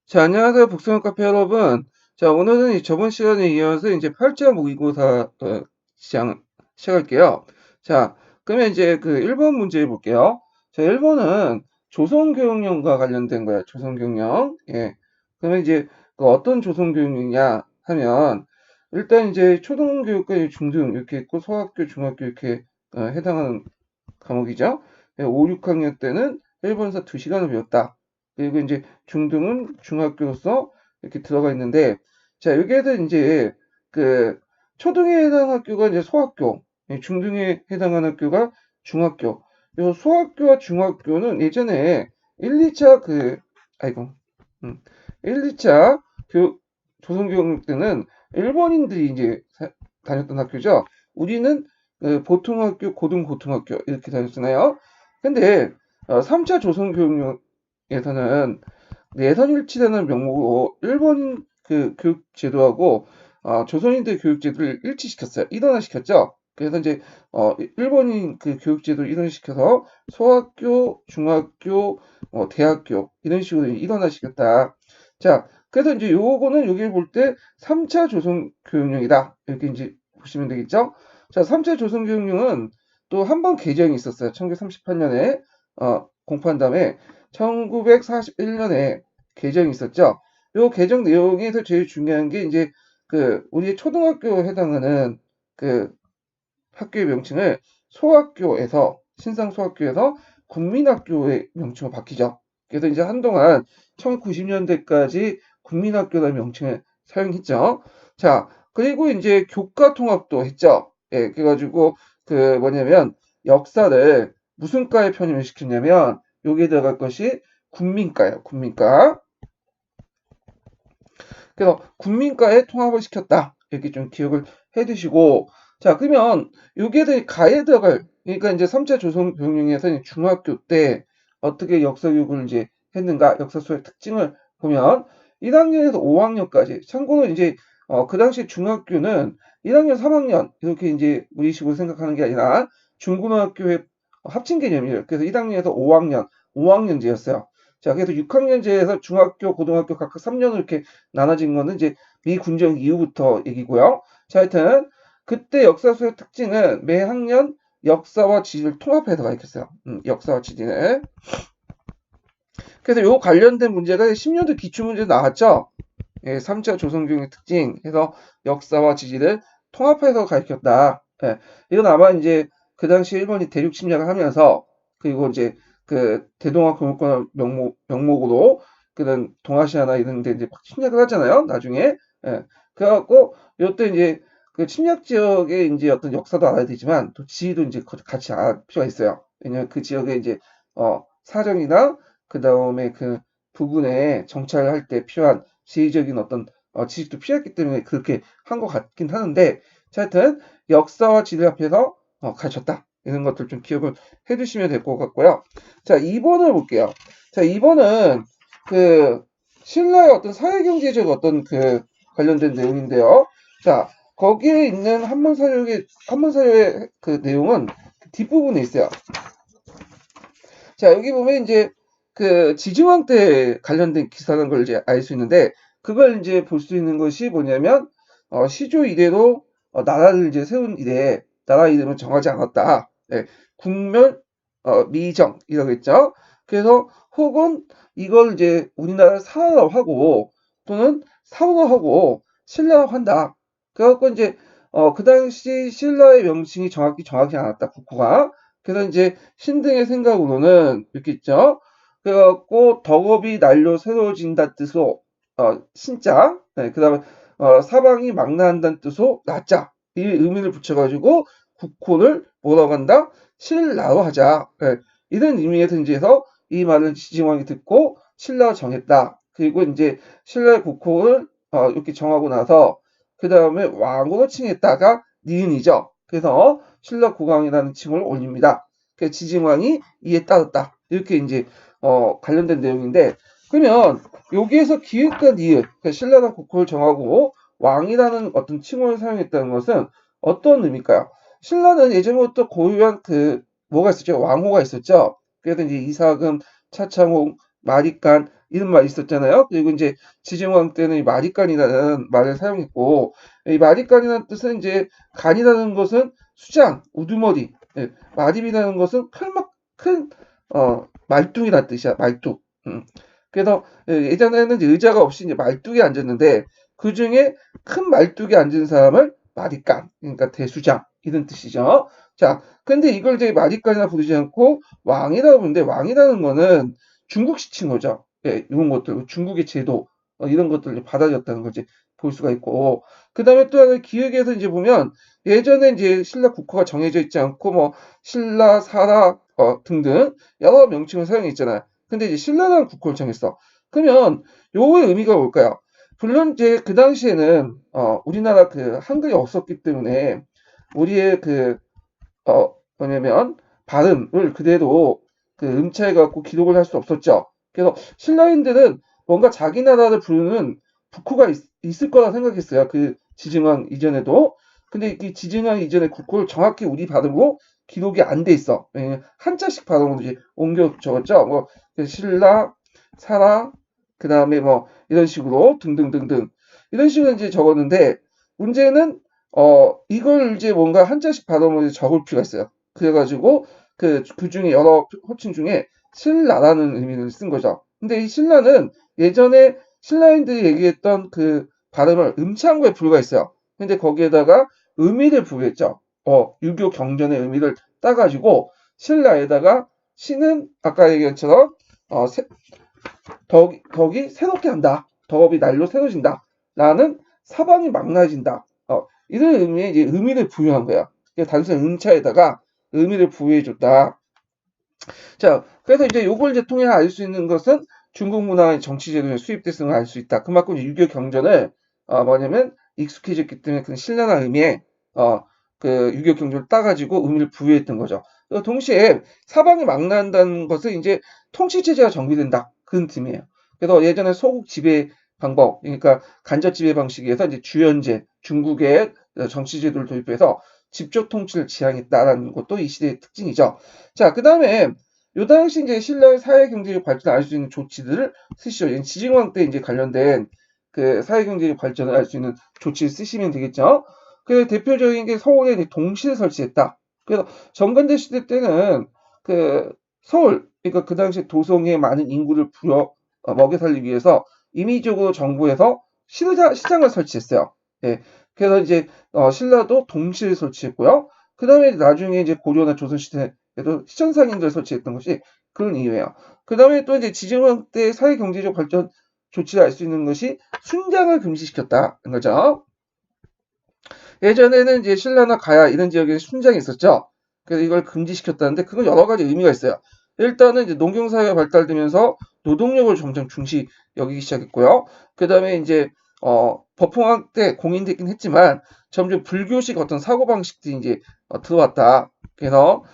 자, 안녕하세요. 복숭아 카페 여러분. 자, 오늘은 저번 시간에 이어서 이제 8자 모의고사 시작할게요. 자, 그러면 이제 그 1번 문제 볼게요. 자, 1번은 조선교육령과 관련된 거야. 조선교육령. 예. 그러면 이제 그 어떤 조선교육령이냐 하면 일단 이제 초등교육과 중등 이렇게 있고 소학교, 중학교 이렇게 해당하는 과목이죠. 5, 6학년 때는 일본사 2시간을 배웠다. 그리고 이제 중등은 중학교로서 이렇게 들어가 있는데, 자, 여기에서 이제 그 초등에 해당하는 학교가 이제 소학교, 중등에 해당하는 학교가 중학교. 요 소학교와 중학교는 예전에 1, 2차 아이고, 1, 2차 조선교육 때는 일본인들이 이제 다녔던 학교죠. 우리는 보통학교, 고등고등학교 이렇게 다녔잖아요. 근데 3차 조선교육령에서는 내선일치라는 명목으로 일본 그 교육 제도하고 조선인들 교육 제도를 일치시켰어요. 일원화시켰죠. 그래서 이제 일본인 그 교육 제도를 일원시켜서 소학교, 중학교, 대학교 이런 식으로 일원화시켰다. 자, 그래서 이제 요거는 여기 볼 때 3차 조선교육령이다. 이렇게 이제 보시면 되겠죠. 자, 3차 조선교육령은 또 한 번 개정이 있었어요. 1938년에 공포한 다음에 1941년에 개정이 있었죠. 요 개정 내용에서 제일 중요한 게 이제 우리의 초등학교에 해당하는 그 학교의 명칭을 소학교에서 신상 소학교에서 국민학교의 명칭으로 바뀌죠. 그래서 이제 한동안 1990년대까지 국민학교라는 명칭을 사용했죠. 자, 그리고 이제 교과 통합도 했죠. 예, 그래가지고 뭐냐면 역사를 무슨 과에 편입을 시켰냐면 여기에 들어갈 것이 국민과예요. 국민과. 그래서 국민과에 통합을 시켰다. 이렇게 좀 기억을 해 두시고, 자, 그러면 여기에 대해 가에 들어갈, 그러니까 이제 3차 조선교육령에서 중학교 때 어떻게 역사 교육을 이제 했는가, 역사 수의 특징을 보면 1학년에서 5학년까지, 참고로 이제 그 당시 중학교는 1학년, 3학년 이렇게 이제 우리식으로 생각하는 게 아니라 중고등학교의 합친 개념이에요. 그래서 1학년에서 5학년, 5학년제였어요. 자, 그래서 6학년제에서 중학교, 고등학교 각각 3년으로 이렇게 나눠진 거는 이제 미군정 이후부터 얘기고요. 자, 하여튼 그때 역사 수의 특징은 매 학년 역사와 지리를 통합해서 가르쳤어요. 역사와 지리를. 그래서 요 관련된 문제가 10년도 기출문제 나왔죠. 예, 3차 조선교육의 특징 해서 역사와 지리를 통합해서 가르쳤다. 예, 이건 아마 이제 그 당시 일본이 대륙 침략을 하면서 그리고 이제 대동아 공영권 명목으로 그런 동아시아나 이런 데 이제 막 침략을 하잖아요. 나중에. 예. 그래갖고 요때 이제 그 침략 지역의 이제 어떤 역사도 알아야 되지만 또 지리도 이제 같이 알 필요가 있어요. 왜냐면 그 지역에 이제 사정이나 그다음에 그 부근에 정찰할 때 필요한 지리적인 어떤 지식도 필요했기 때문에 그렇게 한 것 같긴 하는데, 자, 하여튼 역사와 지리 앞에서 가르쳤다. 이런 것들 좀 기억을 해주시면 될 것 같고요. 자, 2번을 볼게요. 자, 2번은 신라의 어떤 사회경제적 어떤 관련된 내용인데요. 자, 거기에 있는 한문사료의 그 내용은 뒷부분에 있어요. 자, 여기 보면 이제 지중왕 때 관련된 기사라는 걸 이제 알 수 있는데, 그걸 이제 볼 수 있는 것이 뭐냐면, 시조 이래로 나라를 이제 세운 이래, 나라 이름을 정하지 않았다. 예, 국멸, 미정이라고 했죠. 그래서 혹은 이걸 이제 우리나라를 사라고 하고, 또는 사후로 하고, 신라라고 한다. 그래갖고 이제, 그 당시 신라의 명칭이 정확히 않았다, 국호가. 그래서 이제 신등의 생각으로는 이렇게 있죠. 그래갖고 덕업이 날로 새로워진다는 뜻으로 신자, 네, 그다음에 사방이 망라한다는 뜻으로 나자 이 의미를 붙여가지고 국호를 뭐라고 한다? 신라로 하자. 네, 이런 의미에서 이제 해서 이 말을 지징왕이 듣고 신라로 정했다. 그리고 이제 신라의 국호를 이렇게 정하고 나서 그 다음에 왕으로 칭했다가 니은이죠. 그래서 신라 국왕이라는 칭을 올립니다. 그 지징왕이 이에 따랐다. 이렇게 이제 관련된 내용인데, 그러면 여기에서 기획과 니은, 그러니까 신라가 국호를 정하고 왕이라는 어떤 칭호를 사용했다는 것은 어떤 의미일까요? 신라는 예전부터 고유한 뭐가 있었죠? 왕호가 있었죠. 그래서 이제 이사금, 차창홍, 마리간 이런 말이 있었잖아요. 그리고 이제 지증왕 때는 이 마리간이라는 말을 사용했고, 이 마리간이라는 뜻은 이제 간이라는 것은 수장, 우두머리, 예, 마립이라는 것은 큰 말뚝이라는 뜻이야. 말뚝. 그래서 예전에는 이제 의자가 없이 이제 말뚝에 앉았는데 그 중에 큰 말뚝에 앉은 사람을 마리간, 그러니까 대수장 이런 뜻이죠. 자, 근데 이걸 이제 마리간이라 부르지 않고 왕이라고 부르는데 왕이라는 거는 중국식 칭호죠. 예, 이런 것들, 중국의 제도 이런 것들을 받아들였다는 걸 이제 볼 수가 있고, 그 다음에 또 하나 기획에서 이제 보면 예전에 이제 신라 국호가 정해져 있지 않고 뭐 신라, 사라 등등 여러 명칭을 사용했잖아요. 근데 이제 신라라는 국호를 정했어. 그러면 요의 의미가 뭘까요? 물론 이제 그 당시에는 우리나라 그 한글이 없었기 때문에 우리의 그 뭐냐면 발음을 그대로 그 음차해 갖고 기록을 할 수 없었죠. 그래서 신라인들은 뭔가 자기 나라를 부르는 국호가 있을 거라 생각했어요. 그 지증왕 이전에도. 근데 이 지증왕 이전의 국호를 정확히 우리 발음으로 기록이 안 돼 있어. 왜냐면 한자식 발음으로 이제 옮겨 적었죠. 뭐 신라, 사라, 그 다음에 뭐 이런 식으로 등등등등 이런 식으로 이제 적었는데 문제는 이걸 이제 뭔가 한자식 발음으로 적을 필요가 있어요. 그래가지고 그 중에 여러 호칭 중에 신라라는 의미를 쓴 거죠. 근데 이 신라는 예전에 신라인들이 얘기했던 그 발음을 음치한 거에 불과했어요. 근데 거기에다가 의미를 부여했죠. 유교 경전의 의미를 따가지고 신라에다가 신은 아까 얘기한 것처럼 덕이 새롭게 한다. 덕업이 날로 새로진다. 라는 사방이 망라진다. 이런 의미의 이제 의미를 부여한 거야. 단순 음차에다가 의미를 부여해줬다. 자, 그래서 이제 요걸 이제 통해 알 수 있는 것은 중국 문화의 정치 제도에 수입됐음을 알 수 있다. 그만큼 유교 경전을 뭐냐면 익숙해졌기 때문에 그 신랄한 의미에 그 유교 경전을 따가지고 의미를 부여했던 거죠. 동시에 사방이 망라한다는 것은 이제 통치 체제가 정비된다. 그런 뜻이에요. 그래서 예전에 소국 지배 방법, 그러니까 간접 지배 방식에서 이제 주연제, 중국의 정치 제도를 도입해서 직접 통치를 지향했다라는 것도 이 시대의 특징이죠. 자, 그 다음에 요 당시 이제 신라의 사회 경제적 발전을 알 수 있는 조치들을 쓰시죠. 지증왕 때 이제 관련된 그 사회 경제적 발전을 알 수 있는 조치를 쓰시면 되겠죠. 그 대표적인 게 서울에 이제 동시를 설치했다. 그래서 정근대 시대 때는 그 서울, 그러니까 그 당시 도성의 많은 인구를 먹여 살리기 위해서 임의적으로 정부에서 시장을 설치했어요. 예. 그래서 이제 신라도 동시를 설치했고요. 그 다음에 나중에 이제 고려나 조선시대에도 시청상인들 설치했던 것이 그런 이유예요. 그 다음에 또 이제 지증왕 때 사회 경제적 발전 조치를 알 수 있는 것이 순장을 금지시켰다는 거죠. 예전에는 이제 신라나 가야 이런 지역에 순장이 있었죠. 그래서 이걸 금지시켰다는데 그건 여러 가지 의미가 있어요. 일단은 이제 농경사회가 발달되면서 노동력을 점점 중시 여기기 시작했고요. 그 다음에 이제 법흥왕 때 공인되긴 했지만 점점 불교식 어떤 사고방식들이 이제 들어왔다. 그래서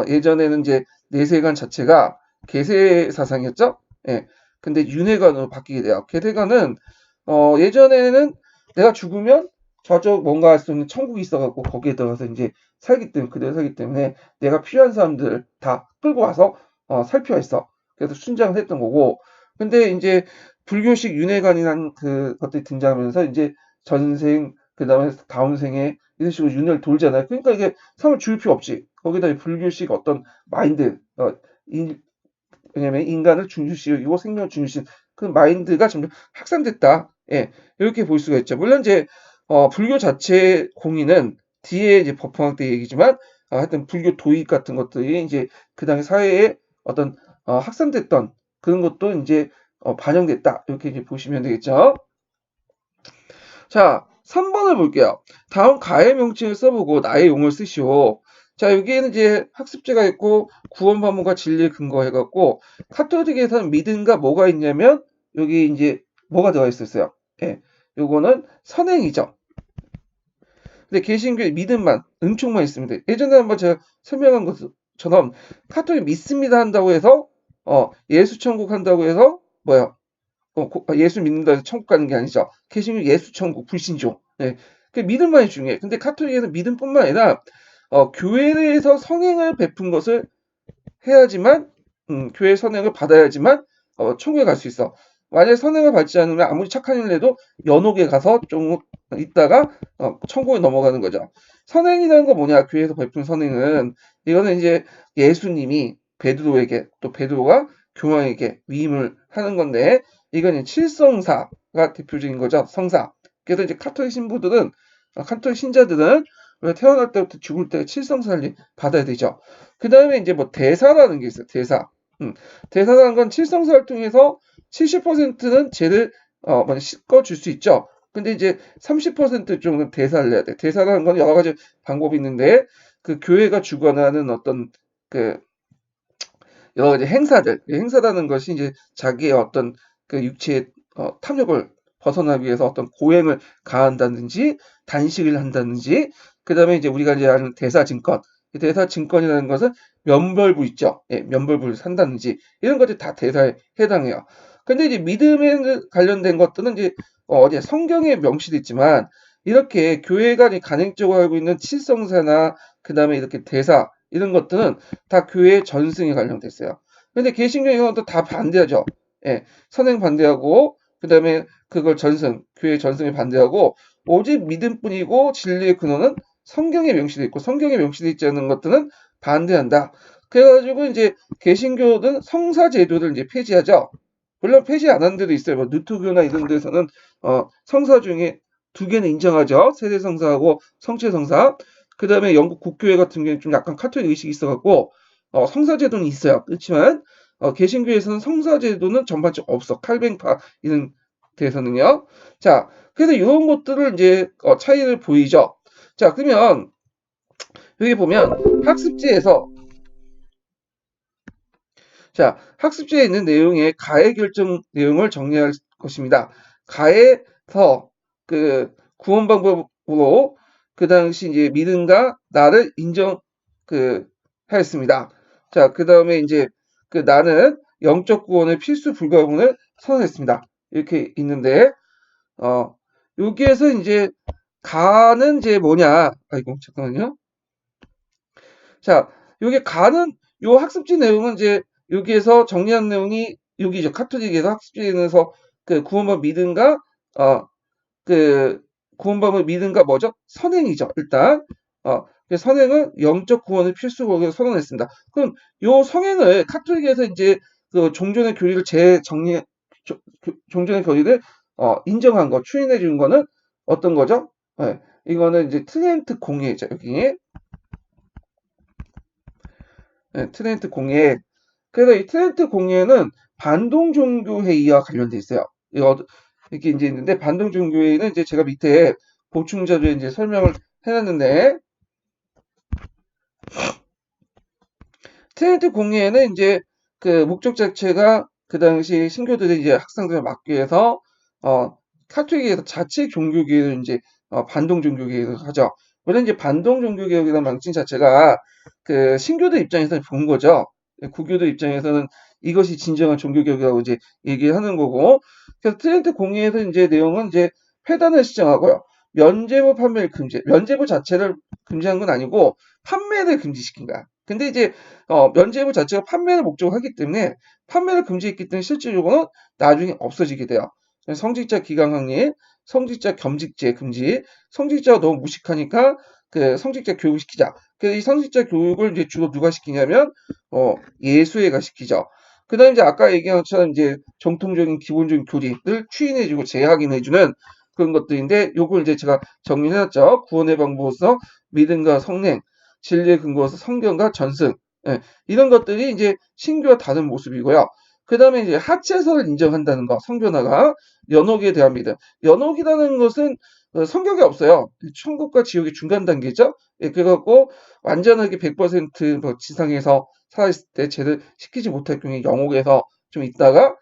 예전에는 이제 내세관 자체가 계세 사상이었죠. 예. 근데 윤회관으로 바뀌게 돼요. 계세관은 예전에는 내가 죽으면 저쪽 뭔가 할 수 있는 천국이 있어갖고 거기에 들어가서 이제 살기 때문에 그대로 살기 때문에 내가 필요한 사람들 다 끌고 와서 살 필요가 있어. 그래서 순장을 했던 거고. 근데 이제 불교식 윤회관이라는 그 것들이 등장하면서 이제 전생 그다음에 다음 생에 이런 식으로 윤회를 돌잖아요. 그러니까 이게 사람을 죽일 필요 없지. 거기다 불교식 어떤 마인드, 왜냐면 인간을 중요시 여기고 생명을 중요시 그 마인드가 점점 확산됐다. 예, 이렇게 볼 수가 있죠. 물론 이제 불교 자체 공인은 뒤에 이제 법화왕 때 얘기지만 하여튼 불교 도입 같은 것들이 이제 그 당시 사회에 어떤 확산됐던 그런 것도 이제 반영됐다. 이렇게 이제 보시면 되겠죠. 자, 3번을 볼게요. 다음 가의 명칭을 써보고 나의 용을 쓰시오. 자, 여기에는 이제 학습제가 있고 구원 반문과 진리에 근거해갖고 카톨릭에서는 믿음과 뭐가 있냐면 여기 이제 뭐가 들어가 있었어요. 예, 요거는 선행이죠. 근데 개신교에 믿음만, 은총만 있습니다. 예전에 한번 제가 설명한 것처럼 카톨릭 믿습니다 한다고 해서 예수 천국 한다고 해서 뭐야? 예수 믿는다 해서 천국 가는 게 아니죠. 개신교 예수 천국 불신종. 네. 그 믿음만이 중요해. 근데 카톨릭에는 믿음뿐만 아니라 교회 내에서 선행을 베푼 것을 해야지만 교회 선행을 받아야지만 천국에 갈 수 있어. 만약에 선행을 밟지 않으면 아무리 착한 일을 해도 연옥에 가서 좀 있다가 천국에 넘어가는 거죠. 선행이라는 건 뭐냐? 교회에서 베푼 선행은 이거는 이제 예수님이 베드로에게 또 베드로가 교황에게 위임을 하는 건데 이건 칠성사가 대표적인 거죠. 성사. 그래서 이제 카톨릭 신부들은 카톨릭 신자들은 왜 태어날 때부터 죽을 때 칠성사를 받아야 되죠. 그 다음에 이제 뭐 대사라는 게 있어요. 대사. 대사라는 건 칠성사를 통해서 70%는 죄를 씻어줄 수 있죠. 근데 이제 30% 정도는 대사를 해야 돼. 대사라는 건 여러 가지 방법이 있는데 그 교회가 주관하는 어떤 그 여러 가지 행사들, 행사라는 것이 이제 자기의 어떤 그 육체의 탐욕을 벗어나기 위해서 어떤 고행을 가한다든지 단식을 한다든지 그다음에 이제 우리가 이제 아는 대사증권, 대사증권이라는 것은 면벌부 있죠. 예, 면벌부를 산다든지 이런 것들이 다 대사에 해당해요. 근데 이제 믿음에 관련된 것들은 이제 어제 성경에 명시돼 있지만 이렇게 교회가 이제 간행적으로 알고 있는 칠성사나 그다음에 이렇게 대사 이런 것들은 다 교회 전승에 관련됐어요. 근데 개신교 이런 것도 다 반대하죠. 예, 선행 반대하고 그다음에 그걸 전승, 교회 전승에 반대하고 오직 믿음뿐이고 진리의 근원은 성경에 명시돼 있고 성경에 명시돼 있지 않은 것들은 반대한다. 그래가지고 이제 개신교든 성사 제도를 이제 폐지하죠. 물론 폐지 안 하는 데도 있어요. 뭐 누트교나 이런 데서는 성사 중에 두 개는 인정하죠. 세대 성사하고 성체 성사. 그다음에 영국 국교회 같은 경우는 좀 약간 카톨릭 의식이 있어갖고 성사 제도는 있어요. 그렇지만 개신교에서는 성사 제도는 전반적으로 없어. 칼뱅파 이런 데서는요. 자, 그래서 이런 것들을 이제 차이를 보이죠. 자, 그러면 여기 보면 학습지에서 자, 학습지에 있는 내용의 가해 결정 내용을 정리할 것입니다. 가해서 그 구원 방법으로 그 당시 이제 믿음과 나를 인정 하였습니다. 자, 그 다음에 이제 그 나는 영적 구원의 필수 불가분을 선언했습니다. 이렇게 있는데 여기에서 이제 가는 이제 뭐냐? 아이고 잠깐만요. 자, 요게 가는 요 학습지 내용은 이제 여기에서 정리한 내용이 여기죠. 카톨릭에서 학습지에서 그 구원받은 믿음과 그 구원받은 믿음과 뭐죠? 선행이죠. 일단 그 선행은 영적 구원의 필수적으로 선언했습니다. 그럼 요 성행을 카톨릭에서 이제 그 종전의 교리를 재정리 종전의 교리를 인정한 거, 추인해 준 거는 어떤 거죠? 네, 이거는 이제 트렌트 공예죠. 여기 네, 트렌트 공예. 그래서 이 트렌트 공예는 반동 종교 회의와 관련돼 있어요. 이렇게 이제 있는데 반동 종교 회의는 이제 제가 밑에 보충 자료에 이제 설명을 해놨는데 트렌트 공예는 이제 그 목적 자체가 그 당시 신교들이 이제 학생들을 막기 위해서 카톨릭에서 자체 종교 개혁을 이제 반동 종교 개혁을 하죠. 원래 이제 반동 종교 개혁이라는 망신 자체가 그 신교들 입장에서는 좋은 거죠. 구교들 입장에서는 이것이 진정한 종교 개혁이라고 이제 얘기하는 거고. 그래서 트렌트 공예에서 이제 내용은 이제 폐단을 시정하고요. 면죄부 판매를 금지. 면죄부 자체를 금지한 건 아니고 판매를 금지시킨 거야. 근데 이제 면죄부 자체가 판매를 목적으로 하기 때문에 판매를 금지했기 때문에 실질적으로는 나중에 없어지게 돼요. 성직자 기강 확립, 성직자 겸직제 금지, 성직자가 너무 무식하니까 그 성직자 교육을 시키자. 그래서 이 성직자 교육을 이제 주로 누가 시키냐면 예수회가 시키죠. 그다음 이제 아까 얘기한 것처럼 이제 정통적인 기본적인 교리를 추인해주고 재확인해주는 그런 것들인데 요걸 이제 제가 정리해놨죠. 구원의 방법으로서 믿음과 성령, 진리의 근거로서 성경과 전승 예, 이런 것들이 이제 신교와 다른 모습이고요. 그 다음에 이제 하체설을 인정한다는 거, 성변화가 연옥에 대한 믿음. 연옥이라는 것은 성경에 없어요. 천국과 지옥의 중간 단계죠. 예, 그래갖고 완전하게 100%뭐 지상에서 살아있을 때 제대로 시키지 못할 경우에 영옥에서 좀 있다가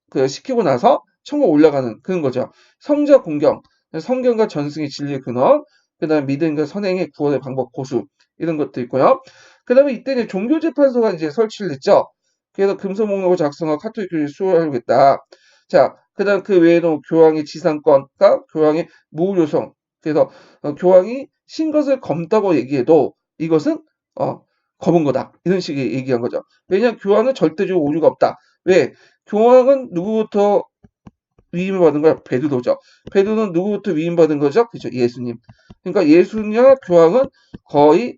그 시키고 나서 천국 올라가는 그런 거죠. 성자 공경, 성경과 전승의 진리의 근원, 그다음에 믿음과 선행의 구원의 방법 고수 이런 것도 있고요. 그다음에 이때 이제 종교재판소가 이제 설치를 했죠. 그래서 금서목록을 작성하고 카톨릭 교리를 수호하려고 했다. 자, 그다음 그 외에도 교황의 지상권과 교황의 무효성. 그래서 교황이 신 것을 검다고 얘기해도 이것은 검은 거다. 이런 식의 얘기한 거죠. 왜냐하면 교황은 절대적으로 오류가 없다. 왜? 교황은 누구부터 위임받은 거야? 베드로죠. 베드로는 누구부터 위임받은 거죠? 그죠? 예수님. 그러니까 예수님과 교황은 거의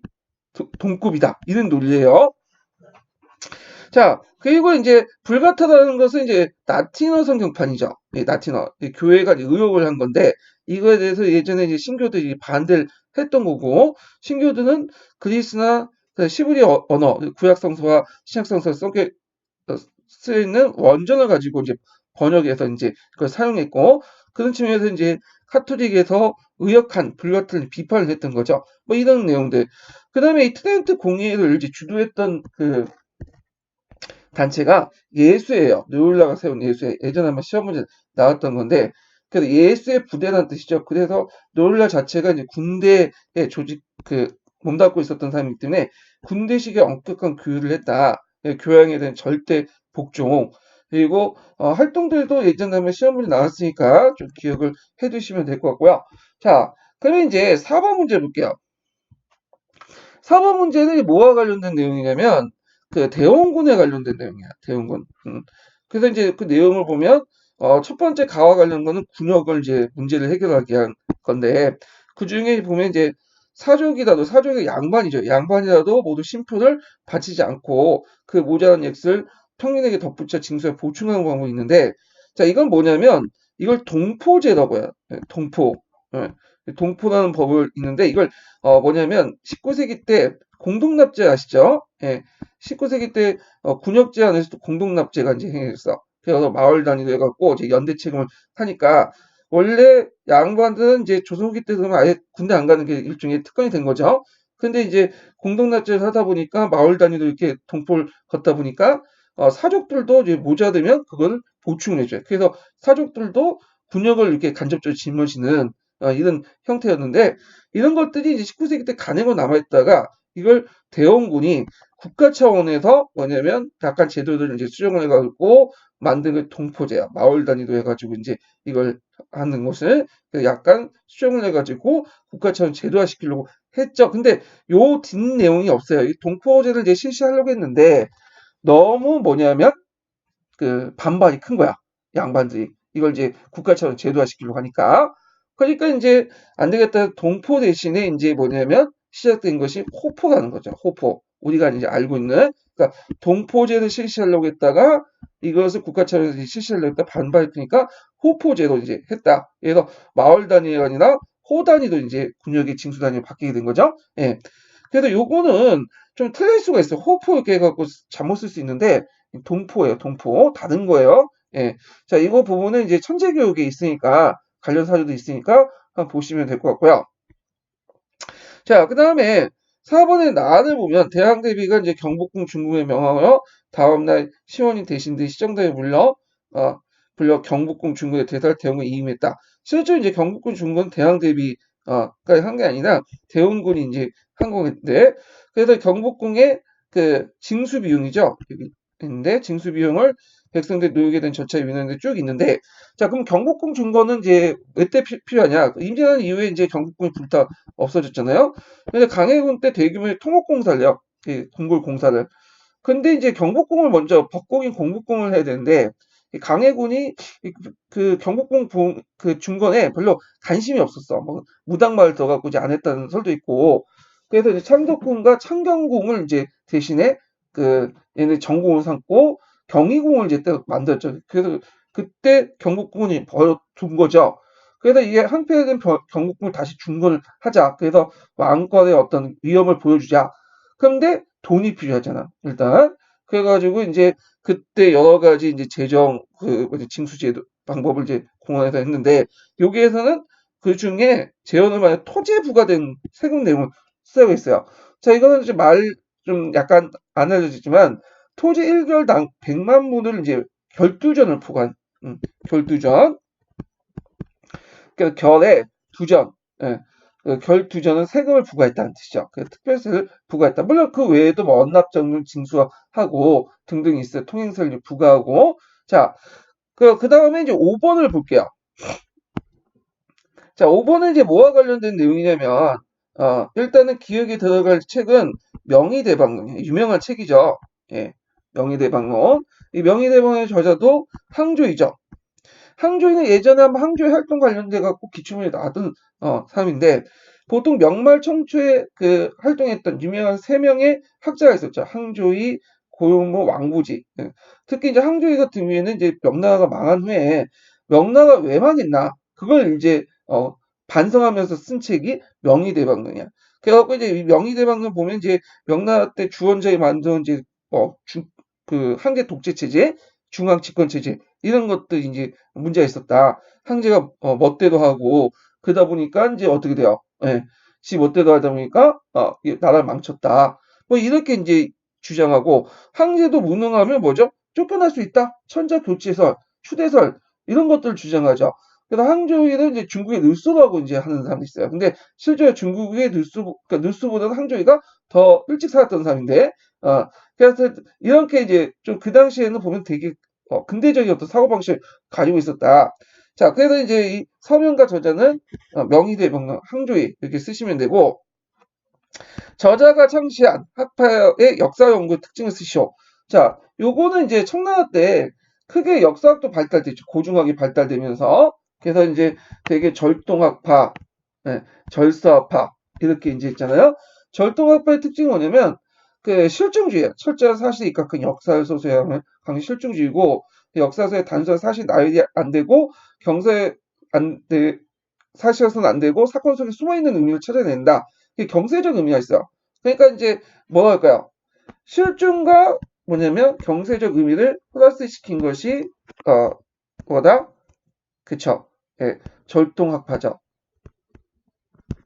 동급이다. 이런 논리예요. 자, 그리고 이제 불같다라는 것은 이제 라틴어 성경판이죠. 라틴어. 교회가 의혹을 한 건데, 이거에 대해서 예전에 이제 신교들이 반대를 했던 거고, 신교들은 그리스나 시브리 언어, 구약 성서와 신약 성서 섞여 쓰여 있는 원전을 가지고 이제 번역해서 이제 그걸 사용했고, 그런 측면에서 이제 카톨릭에서 의역한 불같은 비판을 했던 거죠. 뭐 이런 내용들. 그 다음에 이 트렌트 공의를 이제 주도했던 그 단체가 예수예요. 르울라가 세운 예수에 예전에 한번 시험 문제 나왔던 건데, 그래서 예수의 부대라는 뜻이죠. 그래서 르울라 자체가 이제 군대의 조직 몸담고 있었던 사람이기 때문에 군대식의 엄격한 교육을 했다. 교양에 대한 절대 복종. 그리고 활동들도 예전에 한번 시험 문제 나왔으니까 좀 기억을 해두시면 될 것 같고요. 자, 그러면 이제 4번 문제 볼게요. 4번 문제는 뭐와 관련된 내용이냐면 그 대원군에 관련된 내용이야. 대원군. 그래서 이제 그 내용을 보면 첫 번째 가와 관련 거는 군역을 이제 문제를 해결하기 위한 건데 그 중에 보면 이제 사족이라도 사족의 양반이죠. 양반이라도 모두 심표를 바치지 않고 그 모자란 액을 평민에게 덧붙여 징수에 보충하는 방법이 있는데 자 이건 뭐냐면 이걸 동포제라고 해요. 동포. 예, 동포라는 법을 있는데 이걸 뭐냐면 19세기 때 공동납제 아시죠? 예. 19세기 때 군역제 안에서도 공동납제가 이제 행해졌어. 그래서 마을 단위로 해갖고 이제 연대 책임을 하니까 원래 양반들은 이제 조선 후기 때 그러면 아예 군대 안 가는 게 일종의 특권이 된 거죠. 근데 이제 공동납제를 하다 보니까 마을 단위로 이렇게 동포를 걷다 보니까 사족들도 이제 모자되면 그걸 보충을 해줘요. 그래서 사족들도 군역을 이렇게 간접적으로 짊어지는 이런 형태였는데 이런 것들이 이제 19세기 때 간행으로 남아있다가 이걸 대원군이 국가 차원에서 뭐냐면 약간 제도들을 이제 수정을 해가지고 만든 게 동포제야. 마을 단위로 해가지고 이제 이걸 하는 것을 약간 수정을 해가지고 국가 차원 제도화시키려고 했죠. 근데 요 뒷내용이 없어요. 이 동포제를 이제 실시하려고 했는데 너무 뭐냐면 그 반발이 큰 거야. 양반들이. 이걸 이제 국가 차원 제도화시키려고 하니까. 그러니까 이제 안 되겠다. 동포 대신에 이제 뭐냐면 시작된 것이 호포라는 거죠. 호포. 우리가 이제 알고 있는 그러니까 동포제를 실시하려고 했다가 이것을 국가 차원에서 실시하려고 했다 반발이 크니까 호포제로 이제 했다. 그래서 마을 단위가 아니라 호 단위도 이제 군역의 징수 단위로 바뀌게 된 거죠. 예. 그래서 요거는 좀 틀릴 수가 있어요. 호포 이렇게 해갖고 잘못 쓸 수 있는데 동포예요. 동포. 다른 거예요. 예. 자, 이거 부분은 이제 천재교육에 있으니까 관련 사료도 있으니까 한번 보시면 될 것 같고요. 자, 그다음에 4번의 나를 보면 대항 대비가 이제 경복궁 중궁에 명하여 다음날 시원이 대신들 시정대에 불려 경복궁 중궁의 대살 대원군에 이임했다. 실제로 이제 경복궁 중궁은 대항 대비가 한 게 아니라 대원군이 이제 한 건데 그래서 경복궁의 그 징수 비용이죠. 여기 있는데 징수 비용을 백성들 놓이게 된 절차에 위원회에 쭉 있는데 자 그럼 경복궁 중거는 이제 왜 때 필요하냐? 임진왜란 이후에 이제 경복궁이 불타 없어졌잖아요. 근데 강해군 때 대규모의 통합공사를요. 그 궁궐 공사를. 근데 이제 경복궁을 먼저 법공인 공복궁을 해야 되는데 이 강해군이 그 경복궁 그 중건에 별로 관심이 없었어. 뭐 무당마을 들어가고 이제 안 했다는 설도 있고. 그래서 이제 창덕궁과 창경궁을 이제 대신에 그 얘네 전공을 삼고 경희궁을 이제 또 만들었죠. 그래서 그때 경복궁이 버려둔 거죠. 그래서 이게 한패된 경복궁을 다시 중건을 하자. 그래서 왕권의 어떤 위험을 보여주자. 그런데 돈이 필요하잖아. 일단 그래가지고 이제 그때 여러 가지 이제 재정 그 징수제도 방법을 이제 공언해서 했는데 여기에서는 그 중에 재원을 만약 토지에 부과된 세금 내용을 쓰고 있어요. 자 이거는 이제 말 좀 약간 안 알려지지만 토지 1결당 100만 문을 이제 결두전을 포괄 결두전 그 결에 두전 예. 그 결두전은 세금을 부과했다는 뜻이죠. 그 특별세를 부과했다. 물론 그 외에도 뭐 언납정률 징수하고 등등 있어요. 통행세를 부과하고 자, 그 다음에 이제 5번을 볼게요. 자, 5번은 이제 뭐와 관련된 내용이냐면 일단은 기억에 들어갈 책은 명의대방론 유명한 책이죠. 예, 명의대방론 이 명의대방의 저자도 항조이죠. 항조이는 예전에 한번 항조이 활동 관련돼 갖고 기출문에 나왔던 사람인데 보통 명말 청초에 그 활동했던 유명한 세 명의 학자가 있었죠. 항조이, 고용모, 왕부지. 예. 특히 이제 항조이 같은 경우에는 이제 명나라가 망한 후에 명나라가 왜 망했나 그걸 이제 반성하면서 쓴 책이 명의대방론이야. 그래갖고 이제 이 명의대방론 보면 이제 명나라 때 주원자에 만든 이제 그 황제 독재 체제, 중앙 집권 체제 이런 것들 이제 문제가 있었다. 황제가 멋대로 하고 그러다 보니까 이제 어떻게 돼요? 예, 지 멋대로 하다 보니까 나라를 망쳤다. 뭐 이렇게 이제 주장하고 황제도 무능하면 뭐죠? 쫓겨날 수 있다. 천자교체설, 추대설 이런 것들을 주장하죠. 그래서 항저우이는 이제 중국의 늘소라고 이제 하는 사람도 있어요. 근데 실제로 중국의 늘소, 그러니까 늘소보다는 항저우이가 더 일찍 살았던 사람인데, 그래서 이렇게 이제 좀 그 당시에는 보면 되게 근대적인 어떤 사고방식을 가지고 있었다. 자, 그래서 이제 이 서명가 저자는 명의대명론 항조이 이렇게 쓰시면 되고, 저자가 창시한 학파의 역사 연구 특징을 쓰시오. 자, 요거는 이제 청나라 때 크게 역사학도 발달됐죠. 고중학이 발달되면서 그래서 이제 되게 절동학파, 예, 절사학파 이렇게 이제 있잖아요. 절동학파의 특징이 뭐냐면 그 실증주의예요. 철저한 사실에 입각한 역사를 소수하는 강의 실증주의고 역사서에 단순한 사실 나열이 안 되고 경서에 안 돼, 사실에서는 안 되고 사건 속에 숨어 있는 의미를 찾아낸다. 이게 경세적 의미가 있어요. 그러니까 이제 뭐가 할까요? 실증과 뭐냐면 경세적 의미를 플러스 시킨 것이 뭐다? 그쵸? 예, 절동학파죠.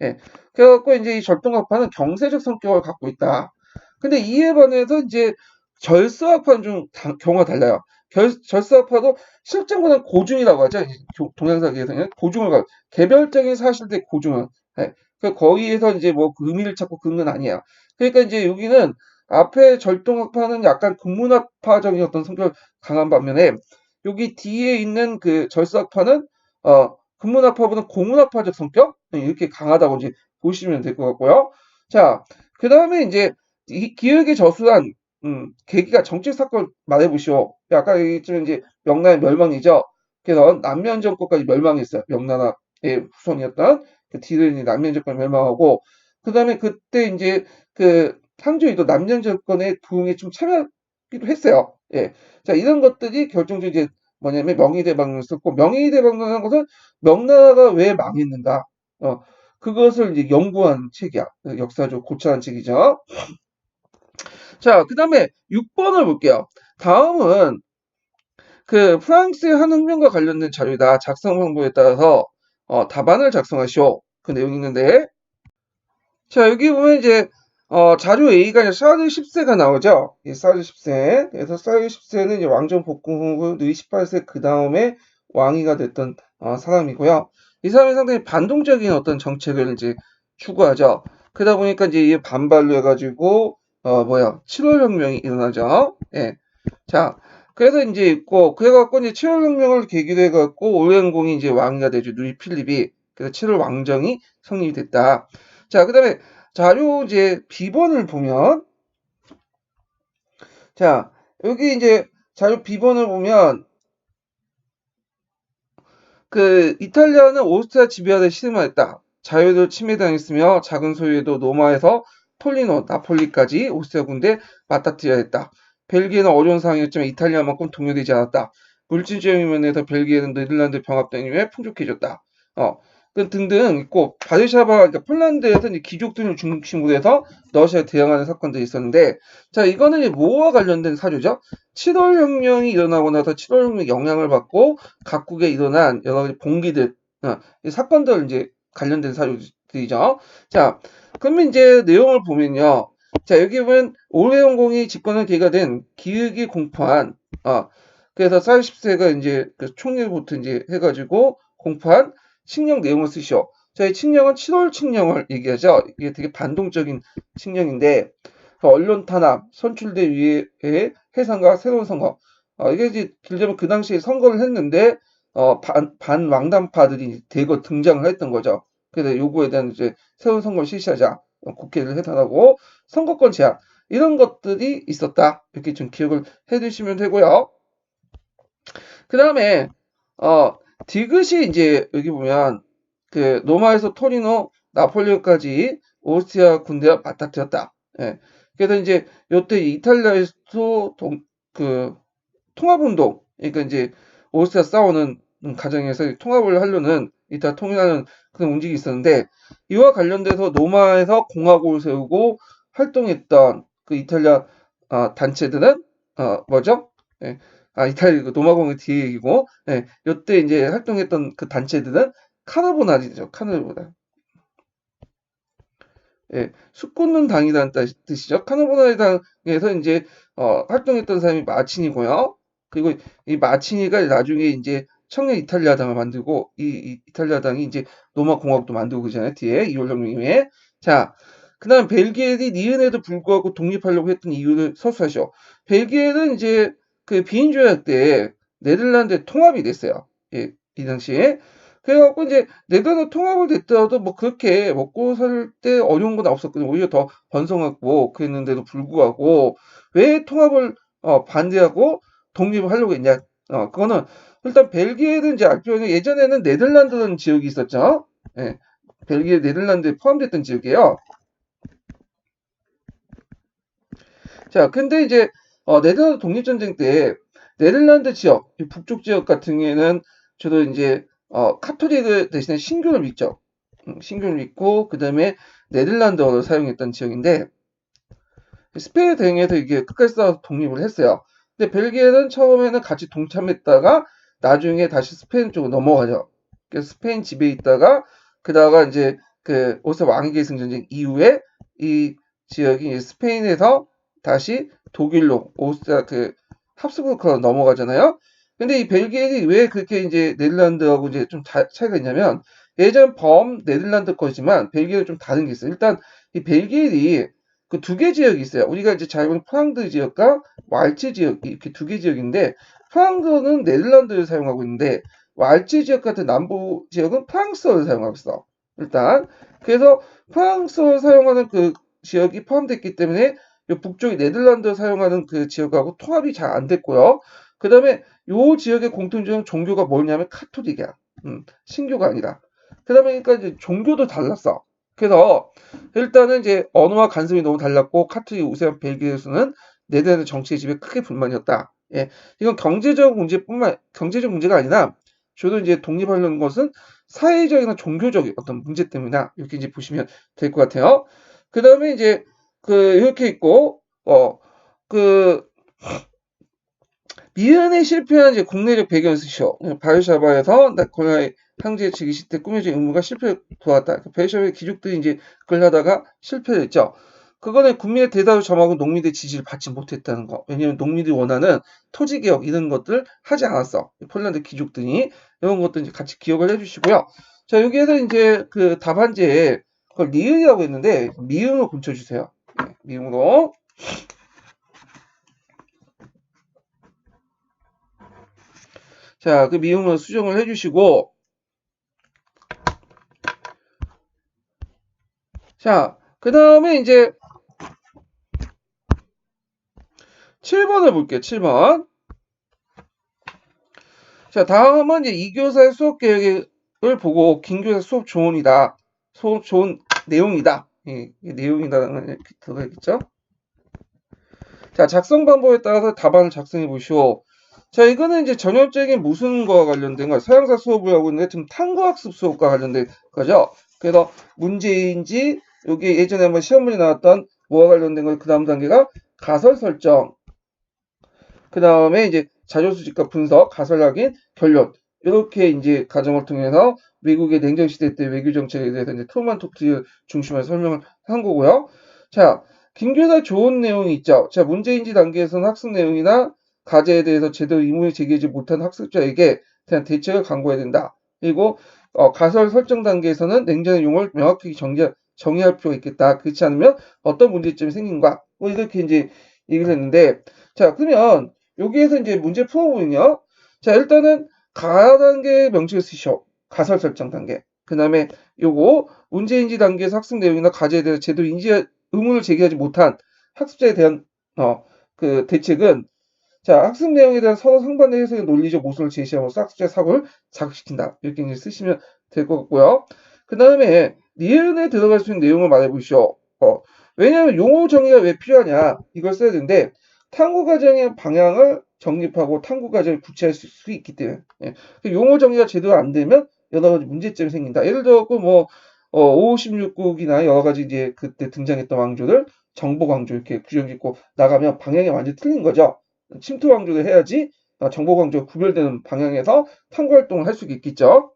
예. 그래갖고 이제 이 절동학파는 경세적 성격을 갖고 있다. 근데 이에 반해서 이제 절서학파는 좀 경우가 달라요. 절서학파도 실증보다는 고증이라고 하죠. 동양사기에서는 고증을 가 개별적인 사실들의 고증은. 예. 그 거기에서 이제 뭐그 의미를 찾고 그런 건 아니야. 그러니까 이제 여기는 앞에 절동학파는 약간 국문학파적인 어떤 성격을 강한 반면에 여기 뒤에 있는 그 절서학파는 국문학파보다 공문학파적 성격 이렇게 강하다고 이제 보시면 될 것 같고요. 자, 그 다음에 이제 이 기억에 저수한 계기가 정치 사건 말해보시오. 아까 얘기했지만 이제 명나라의 멸망이죠. 그래서 남면 정권까지 멸망했어요. 명나라의 후손이었던 그 뒤를 남면 정권 멸망하고 그 다음에 그때 이제 그 상주이도 남면 정권의 부흥에 좀 참여하기도 했어요. 예. 자, 이런 것들이 결정적으로 이제 뭐냐면 명의대방론을 썼고 명의대방론이라는 것은 명나라가 왜 망했는가 그것을 이제 연구한 책이야. 역사적으로 고찰한 책이죠. 자, 그 다음에 6번을 볼게요. 다음은 그 프랑스의 한혁명과 관련된 자료다. 작성 방법에 따라서 답안을 작성하시오. 그 내용이 있는데 자, 여기 보면 이제 자료 A가 이제 샤르 10세가 나오죠. 이 샤르 10세. 그래서 샤르 10세는 이제 왕정 복궁 후 루이 18세 그 다음에 왕위가 됐던 사람이고요. 이 사람이 상당히 반동적인 어떤 정책을 이제 추구하죠. 그러다 보니까 이제 이 반발로 해가지고 7월 혁명이 일어나죠. 예. 자, 그래서 이제 있고 그래갖고 이제 7월 혁명을 계기로 해갖고 오렌공이 이제 왕위가 되죠. 루이 필립이. 그래서 7월 왕정이 성립이 됐다. 자, 그 다음에 자료 이제 B번을 보면, 자, 여기 이제 자료 B번을 보면, 그, 이탈리아는 오스트리아 지배하에 실마했다. 자유를 침해당했으며 작은 소유에도 로마에서 톨리노, 나폴리까지 오스트리아 군대 맞닥뜨려야 했다. 벨기에는 어려운 상황이었지만 이탈리아만큼 동요되지 않았다. 물질적인 면에서 벨기에는 네덜란드 병합된 이후에 풍족해졌다. 등등 있고 바르샤바 그러니까 폴란드에서 이제 귀족들을 중심으로 해서 러시아에 대항하는 사건들이 있었는데 자 이거는 이제 뭐와 관련된 사료죠? 7월 혁명이 일어나고 나서 7월 혁명 영향을 받고 각국에 일어난 여러 가지 봉기들 이 사건들 이제 관련된 사료들이죠. 자 그러면 이제 내용을 보면요. 자 여기 보면 오레온공이 집권한 계기가 된 기흑이 공포한 그래서 40세가 이제 그 총리부터 이제 해가지고 공포한 칙령 내용을 쓰시오. 자, 이 칙령은 7월 칙령을 얘기하죠. 이게 되게 반동적인 칙령인데, 그 언론 탄압, 선출대 위의 해산과 새로운 선거. 이게 이제 길자면 그 당시에 선거를 했는데, 반왕당파들이 대거 등장을 했던 거죠. 그래서 요구에 대한 이제 새로운 선거를 실시하자. 국회를 해산하고 선거권 제한. 이런 것들이 있었다. 이렇게 좀 기억을 해 두시면 되고요. 그 다음에 디귿이 이제 여기 보면 그 로마에서 토리노, 나폴리온까지 오스트리아 군대와 맞닥뜨렸다. 예. 그래서 이제 요때 이탈리아에서 그 통합운동, 그러니까 이제 오스트리아 싸우는 과정에서 통합을 하려는 이탈 통일하는 그런 움직임이 있었는데 이와 관련돼서 로마에서 공화국을 세우고 활동했던 그 이탈리아 단체들은 뭐죠? 예. 이탈리아 그 로마공의 뒤에 얘기고, 예. 요때 이제 활동했던 그 단체들은 카르보나리죠. 카르보나. 예, 숙군는 당이라는 뜻이죠. 카르보나리 당에서 이제 활동했던 사람이 마치니고요. 그리고 이 마치니가 나중에 이제 청년 이탈리아 당을 만들고 이 이탈리아 당이 이제 로마 공화국도 만들고 그러잖아요. 뒤에 이월혁명 이후에. 자, 그다음 벨기에이 니은에도 불구하고 독립하려고 했던 이유를 서술하죠. 벨기에는 이제 그 비인 조약 때 네덜란드 통합이 됐어요. 예, 이 당시에. 그래갖고 이제 네덜란드 통합을 됐더라도 뭐 그렇게 먹고 살 때 어려운 건 없었거든요. 오히려 더 번성했고 그랬는데도 불구하고 왜 통합을 반대하고 독립을 하려고 했냐? 그거는 일단 벨기에는 이제 알죠. 예전에는 네덜란드라는 지역이 있었죠. 예, 벨기에 네덜란드에 포함됐던 지역이에요. 자, 근데 이제 네덜란드 독립전쟁 때 네덜란드 지역, 이 북쪽 지역 같은 경우에는 주로 이제 카톨릭을 대신에 신교를 믿죠. 신교를 믿고 그다음에 네덜란드어를 사용했던 지역인데 스페인 대응해서 이게 끝까지 싸워서 독립을 했어요. 근데 벨기에는 처음에는 같이 동참했다가 나중에 다시 스페인 쪽으로 넘어가죠. 그래서 스페인 지배에 있다가 그다가 이제 그 오스 왕위 계승 전쟁 이후에 이 지역이 이제 스페인에서 다시 독일로 오스트리아 그 합스부르크로 넘어가잖아요. 근데 이 벨기에는 왜 그렇게 이제 네덜란드하고 이제 좀 차이가 있냐면 예전 범 네덜란드 거지만 벨기에는 좀 다른 게 있어요. 일단 이 벨기에이 그 두 개 지역이 있어요. 우리가 이제 잘 보는 프랑드 지역과 왈츠 지역 이렇게 두 개 지역인데 프랑드는 네덜란드를 사용하고 있는데 왈츠 지역 같은 남부 지역은 프랑스어를 사용하고 있어. 일단 그래서 프랑스어를 사용하는 그 지역이 포함됐기 때문에 이 북쪽이 네덜란드를 사용하는 그 지역하고 통합이 잘 안 됐고요. 그 다음에 요 지역의 공통적 종교가 뭐냐면 카톨릭이야. 신교가 아니라. 그 다음에 그러니까 이제 종교도 달랐어. 그래서 일단은 이제 언어와 간섭이 너무 달랐고 카톨릭이 우세한 벨기에에서는 네덜란드 정치의 지배에 크게 불만이었다. 예, 이건 경제적 문제가 아니라 주로 이제 독립하려는 것은 사회적이나 종교적 어떤 문제 때문이다. 이렇게 이제 보시면 될 것 같아요. 그 다음에 이제 그 이렇게 있고 그 미연에 실패한 이제 국내적 배경을 쓰시오. 바르샤바에서 나폴레옹의 황제 즉위 시대 꾸며진 의무가 실패 도왔다. 바르샤바의 귀족들이 이제 그걸 하다가 실패를 했죠. 그거는 국민의 대다수 점하고 농민의 지지를 받지 못했다는 거. 왜냐하면 농민들이 원하는 토지 개혁 이런 것들 하지 않았어. 폴란드 귀족들이 이런 것들 이제 같이 기억을 해주시고요. 자 여기에서 이제 그 답안지에 그걸 니은이라고 했는데 미음으로 고쳐주세요. 네, 미음으로. 자, 그 미음으로 수정을 해주시고, 자, 그 다음에 이제 7번을 볼게요. 7번. 자, 다음은 이제 2교사의 수업 계획을 보고 김교사 수업 조언이다. 수업 좋은 내용이다. 이 내용이다라는 게 들어가 있겠죠? 자, 작성 방법에 따라서 답안을 작성해 보시오. 자, 이거는 이제 전형적인 무슨 거와 관련된 거야. 서양사 수업을 하고 있는데 지금 탐구학습 수업과 관련된 거죠. 그래서 문제인지 여기 예전에 한번 시험 문제 나왔던 뭐와 관련된 거 그 다음 단계가 가설 설정. 그 다음에 이제 자료수집과 분석, 가설 확인, 결론. 이렇게 이제 과정을 통해서 미국의 냉전시대 때 외교 정책에 대해서 이제 트루만 토크를 중심으로 설명을 한 거고요. 자, 김교사 좋은 내용이 있죠. 자, 문제인지 단계에서는 학습 내용이나 과제에 대해서 제대로 의문을 제기하지 못한 학습자에게 대한 대책을 강구해야 된다. 그리고 가설 설정 단계에서는 냉전의 용어를 명확히 정의할 필요가 있겠다. 그렇지 않으면 어떤 문제점이 생긴가? 뭐 이렇게 이제 얘기를 했는데, 자, 그러면 여기에서 이제 문제 풀어보면요. 자, 일단은 가단계 명칭을 쓰셔. 가설 설정 단계. 그 다음에 요거 문제인지 단계에서 학습 내용이나 과제에 대해서 의문을 제기하지 못한 학습자에 대한 그 대책은 자, 학습 내용에 대한 서로 상반된 해석의 논리적 모순을 제시하면서 학습자의 사고를 자극시킨다. 이렇게 이제 쓰시면 될 것 같고요. 그 다음에 니은에 들어갈 수 있는 내용을 말해보시오. 왜냐하면 용어 정의가 왜 필요하냐 이걸 써야 되는데 탐구 과정의 방향을 정립하고 탐구 과정을 구체화할 수 있기 때문에 예. 용어 정의가 제대로 안 되면 여러 가지 문제점이 생긴다. 예를 들어 뭐 556국이나 여러 가지 이제 그때 등장했던 왕조들 정복 왕조 이렇게 규정 짓고 나가면 방향이 완전히 틀린 거죠. 침투 왕조를 해야지 정복 왕조가 구별되는 방향에서 탐구 활동을 할 수 있겠죠.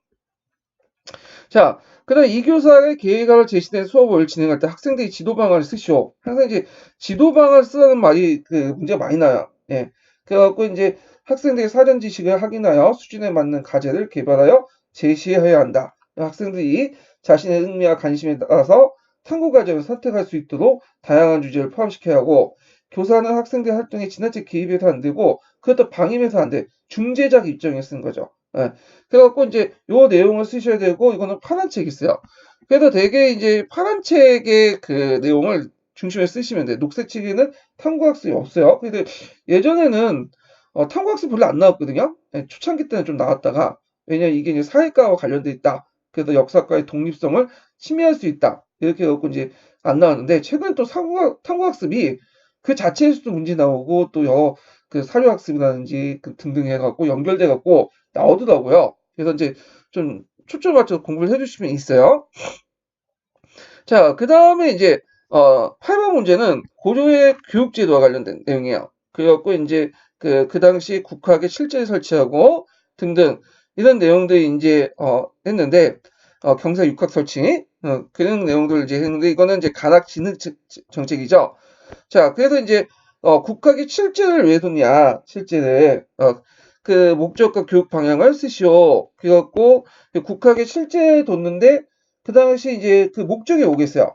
자, 그다음 이 교사의 계획안을 제시된 수업을 진행할 때 학생들이 지도 방안을 쓰시오. 항상 이제 지도 방안을 쓰라는 말이 문제가 많이 나요. 예. 그래갖고 이제 학생들이 사전 지식을 확인하여 수준에 맞는 과제를 개발하여 제시해야 한다. 학생들이 자신의 흥미와 관심에 따라서 탐구 과정을 선택할 수 있도록 다양한 주제를 포함시켜야 하고 교사는 학생들 활동에 지나치게 개입해서 안 되고 그것도 방임해서 안 돼. 중재자 입장에 쓰는 거죠. 예. 그래갖고 이제 요 내용을 쓰셔야 되고 이거는 파란 책이 있어요. 그래서 되게 이제 파란 책의 그 내용을 중심에 쓰시면 돼요. 녹색 책에는 탐구학습이 없어요. 근데 예전에는 탐구학습 별로 안 나왔거든요. 예, 초창기 때는 좀 나왔다가 왜냐면 이게 이제 사회과와 관련돼 있다. 그래서 역사과의 독립성을 침해할 수 있다. 이렇게 해갖고 이제 안 나왔는데 최근에 또 탐구학습이 그 자체에서도 문제 나오고 또 여러 그 사료학습이라든지 그 등등 해갖고 연결돼갖고 나오더라고요. 그래서 이제 좀 초점 맞춰서 공부를 해주시면 있어요. 자, 그 다음에 이제 8번 문제는 고려의 교육제도와 관련된 내용이에요. 그래갖고 이제 그 당시 국학의 실제 설치하고 등등 이런 내용들이 이제 했는데 경사 육학 설치 그런 내용들을 이제 했는데 이거는 이제 간학 진흥 정책이죠. 자, 그래서 이제 국학이 실제를 왜 뒀냐, 실제를 그 목적과 교육 방향을 쓰시오. 그래갖고 국학의 실제 뒀는데 그 당시 이제 그 목적이 오겠어요.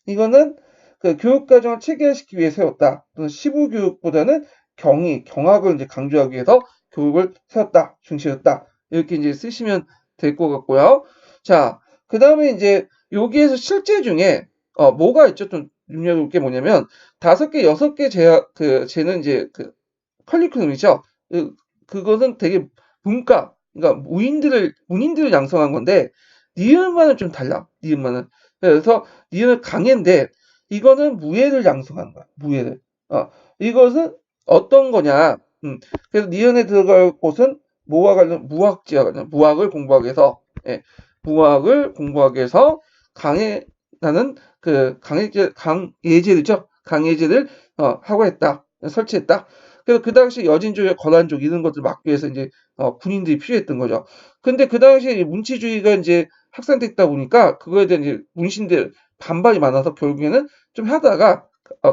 이거는 그 교육 과정을 체계화시키기 위해 세웠다. 또는 시부 교육보다는 경학을 이제 강조하기 위해서 교육을 세웠다, 중시했다. 이렇게 이제 쓰시면 될 것 같고요. 자, 그 다음에 이제 여기에서 실제 중에 뭐가 있죠? 좀 눈여겨볼 게 뭐냐면 5개, 6개 쟤는 이제 그 컬리큘럼이죠. 그것은 되게 문과, 그러니까 문인들을 양성한 건데 니은만은 좀 달라. 니은만은. 그래서 니은은 강해인데 이거는 무예를 양성한 거야. 무예를. 이것은 어떤 거냐? 그래서 니은에 들어갈 곳은 뭐와 관련 무학지와 관련 무학을 공부하기 위해서 예, 무학을 공부하기 위해서 강해라는 그 강예제를죠. 강예제를 하고 했다. 설치했다. 그래서 그 당시 여진족의 거란족 이런 것들 막기 위해서 이제 군인들이 필요했던 거죠. 근데 그 당시에 문치주의가 이제 확산됐다 보니까 그거에 대한 이제 문신들 반발이 많아서 결국에는 좀 하다가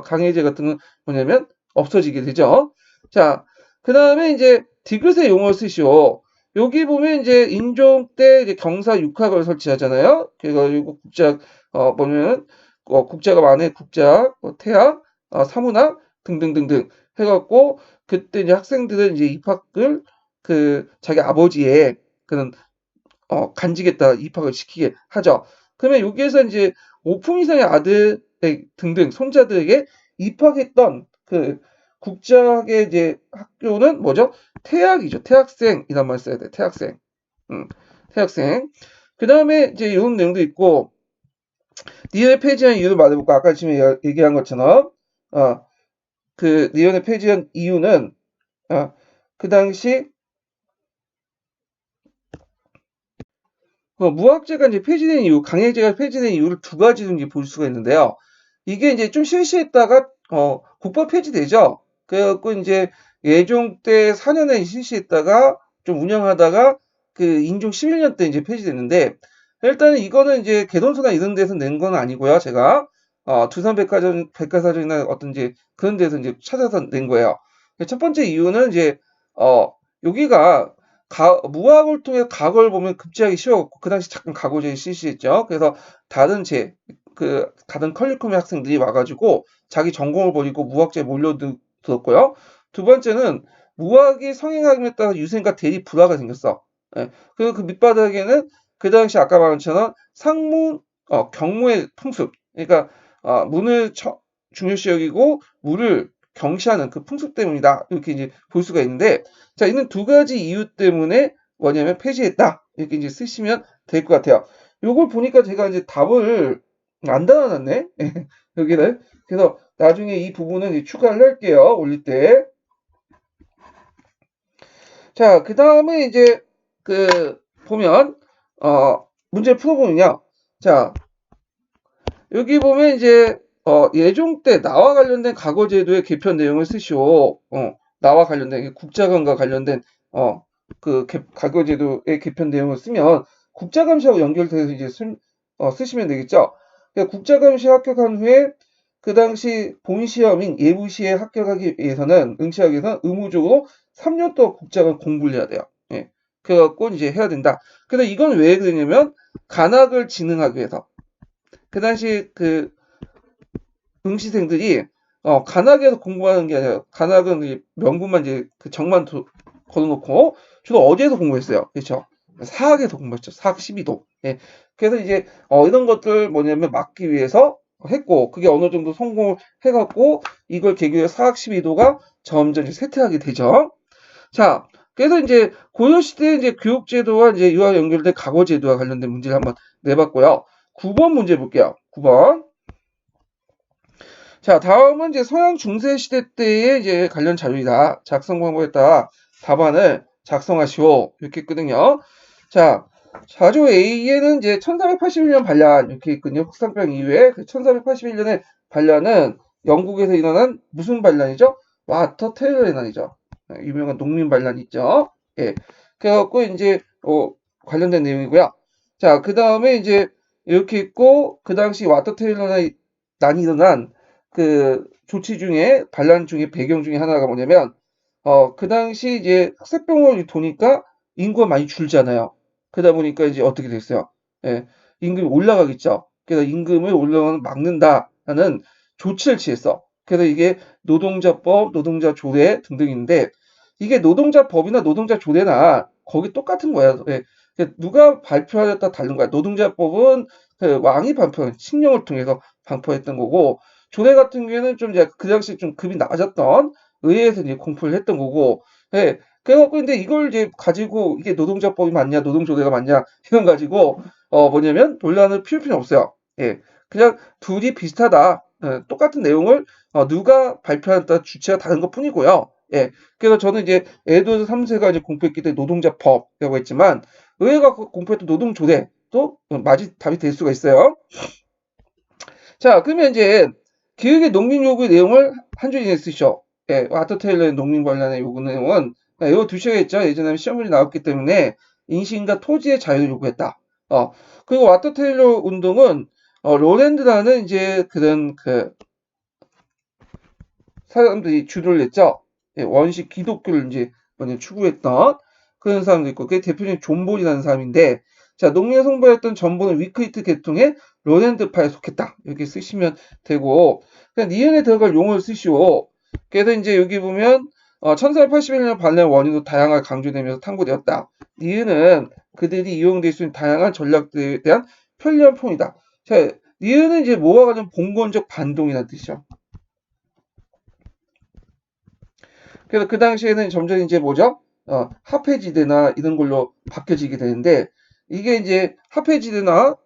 강해제 같은 건 뭐냐면 없어지게 되죠. 자, 그 다음에 이제 디귿의 용어를 쓰시오. 여기 보면 이제 인종 때 이제 경사 육학을 설치하잖아요. 그래가지고 국작 뭐냐면 국자가 많네, 국작, 태학, 사문학 등등등등 해갖고 그때 이제 학생들은 이제 입학을 그 자기 아버지의 그런 간직에 따라 입학을 시키게 하죠. 그러면 여기에서 이제 5품 이상의 아들 등등 손자들에게 입학했던 그 국제학의 이제 학교는 뭐죠? 태학이죠. 태학생이란 말 써야 돼. 태학생. 태학생. 그 다음에 이제 이런 내용도 있고, 니은의 폐지한 이유를 말해볼까? 아까 지금 얘기한 것처럼, 니은의 폐지한 이유는, 그 당시 무학제가 이제 폐지된 이유, 강해제가 폐지된 이유를 두 가지로 이제 볼 수가 있는데요. 이게 이제 좀 실시했다가 국법 폐지되죠. 그래갖고 이제 예종 때 4년에 실시했다가 좀 운영하다가 그 인종 11년 때 이제 폐지됐는데 일단은 이거는 이제 개론서나 이런 데서 낸 건 아니고요. 제가 백과사전이나 어떤 이제 그런 데서 이제 찾아서 낸 거예요. 첫 번째 이유는 이제 여기가 무학을 통해 과거를 보면 급제하기 쉬웠고 그 당시 잠깐 과거제를 실시했죠. 그래서 다른 컬리큘럼의 학생들이 와가지고 자기 전공을 버리고 무학제에 몰려들었고요. 두 번째는 무학이 성행함에 따라 유생과 대립 불화가 생겼어. 예. 그리고 그 밑바닥에는 그 당시 아까 말한 것처럼 경무의 풍습. 그러니까 문을 중요시 여기고 무를 경시하는 그 풍습 때문이다. 이렇게 이제 볼 수가 있는데, 자, 이는 두 가지 이유 때문에 뭐냐면 폐지했다. 이렇게 이제 쓰시면 될 것 같아요. 요걸 보니까 제가 이제 답을 안 달아놨네. 여기를. 그래서 나중에 이 부분은 이제 추가를 할게요. 올릴 때. 자, 그 다음에 이제 그 보면 문제 풀어보면요. 자, 여기 보면 이제 예종 때 나와 관련된 과거제도의 개편 내용을 쓰시오. 나와 관련된 국자감과 관련된 과거제도의 개편 내용을 쓰면 국자감시하고 연결돼서 이제 쓰시면 되겠죠. 그러니까 국자감시 합격한 후에 그 당시 본시험인 예부시에 합격하기 위해서는 응시하기 위해서는 의무적으로 3년 동안 국자감 공부를 해야 돼요. 예. 그래갖고 이제 해야 된다. 근데 이건 왜 그러냐면 간학을 진흥하기 위해서. 그 당시 그 응시생들이 간학에서 공부하는 게 아니라 간학은 명분만 이제 그 정만 걸어놓고 주로 어디에서 공부했어요? 그렇죠? 사학에서 공부했죠. 사학 12도. 예. 그래서 이제 이런 것들 뭐냐면 막기 위해서 했고 그게 어느 정도 성공을 해갖고 이걸 계기로 사학 12도가 점점 이제 쇠퇴하게 되죠. 자, 그래서 이제 고려시대 이제 교육제도와 이제 이와 연결된 과거제도와 관련된 문제를 한번 내봤고요. 9번 문제 볼게요. 9번. 자, 다음은 이제 서양 중세 시대 때의 이제 관련 자료이다. 작성 방법에 따라 답안을 작성하시오. 이렇게 있거든요. 자, 자료 A에는 이제 1481년 반란 이렇게 있거든요. 흑상병 이후에 그 1481년의 반란은 영국에서 일어난 무슨 반란이죠? 와터 테일러의 난이죠. 유명한 농민 반란 있죠. 예. 그래갖고 이제 관련된 내용이고요. 자, 그 다음에 이제 이렇게 있고 그 당시 와터 테일러의 난이 일어난 그 조치 중에 반란 중에 배경 중에 하나가 뭐냐면 그 당시 이제 흑사병을 도니까 인구가 많이 줄잖아요. 그러다 보니까 이제 어떻게 됐어요? 예, 임금이 올라가겠죠. 그래서 임금을 올라가는 막는다라는 조치를 취했어. 그래서 이게 노동자법, 노동자조례 등등인데 이게 노동자법이나 노동자조례나 거기 똑같은 거야. 예, 누가 발표하였다 다른 거야. 노동자법은 그 왕이 발표한 칙령을 통해서 발표했던 거고 조례 같은 경우에는 좀 이제 그 당시 좀 급이 낮았던 의회에서 이제 공표를 했던 거고, 예. 그래갖고 근데 이걸 이제 가지고 이게 노동자법이 맞냐, 노동조례가 맞냐 이런 가지고 뭐냐면 논란을 피울 필요 없어요. 예. 그냥 둘이 비슷하다. 예, 똑같은 내용을 누가 발표한다 주체가 다른 것 뿐이고요. 예. 그래서 저는 이제 에드워드 3세가 이제 공표했기 때문에 노동자법이라고 했지만 의회가 공표했던 노동조례도 맞이 답이 될 수가 있어요. 자, 그러면 이제 기획의 농민 요구의 내용을 한 줄 이내 쓰시오. 예, 와터 테일러의 농민 관련의 요구 내용은 이거 두셔야겠죠. 예전에 시험문이 나왔기 때문에 인신과 토지의 자유를 요구했다. 그리고 와터 테일러 운동은 로랜드라는 이제 그런 그 사람들이 주도를 했죠. 예, 원시 기독교를 이제 먼저 추구했던 그런 사람도 있고, 그게 대표적인 존 볼이라는 사람인데, 자, 농민을 송부했던 존 볼은 위크히트 계통의 로랜드파에 속했다. 이렇게 쓰시면 되고, 그냥 니은에 들어갈 용어를 쓰시오. 그래서 이제 여기 보면 1481년 반란 원인도 다양하게 강조되면서 탐구되었다. 니은은 그들이 이용될 수 있는 다양한 전략들에 대한 편리한 표현이다. 자, 니은은 이제 뭐와 관련 봉건적 반동이라는 뜻이죠. 그래서 그 당시에는 점점 이제 뭐죠? 합해지대나 이런 걸로 바뀌어지게 되는데 이게 이제 합해지대나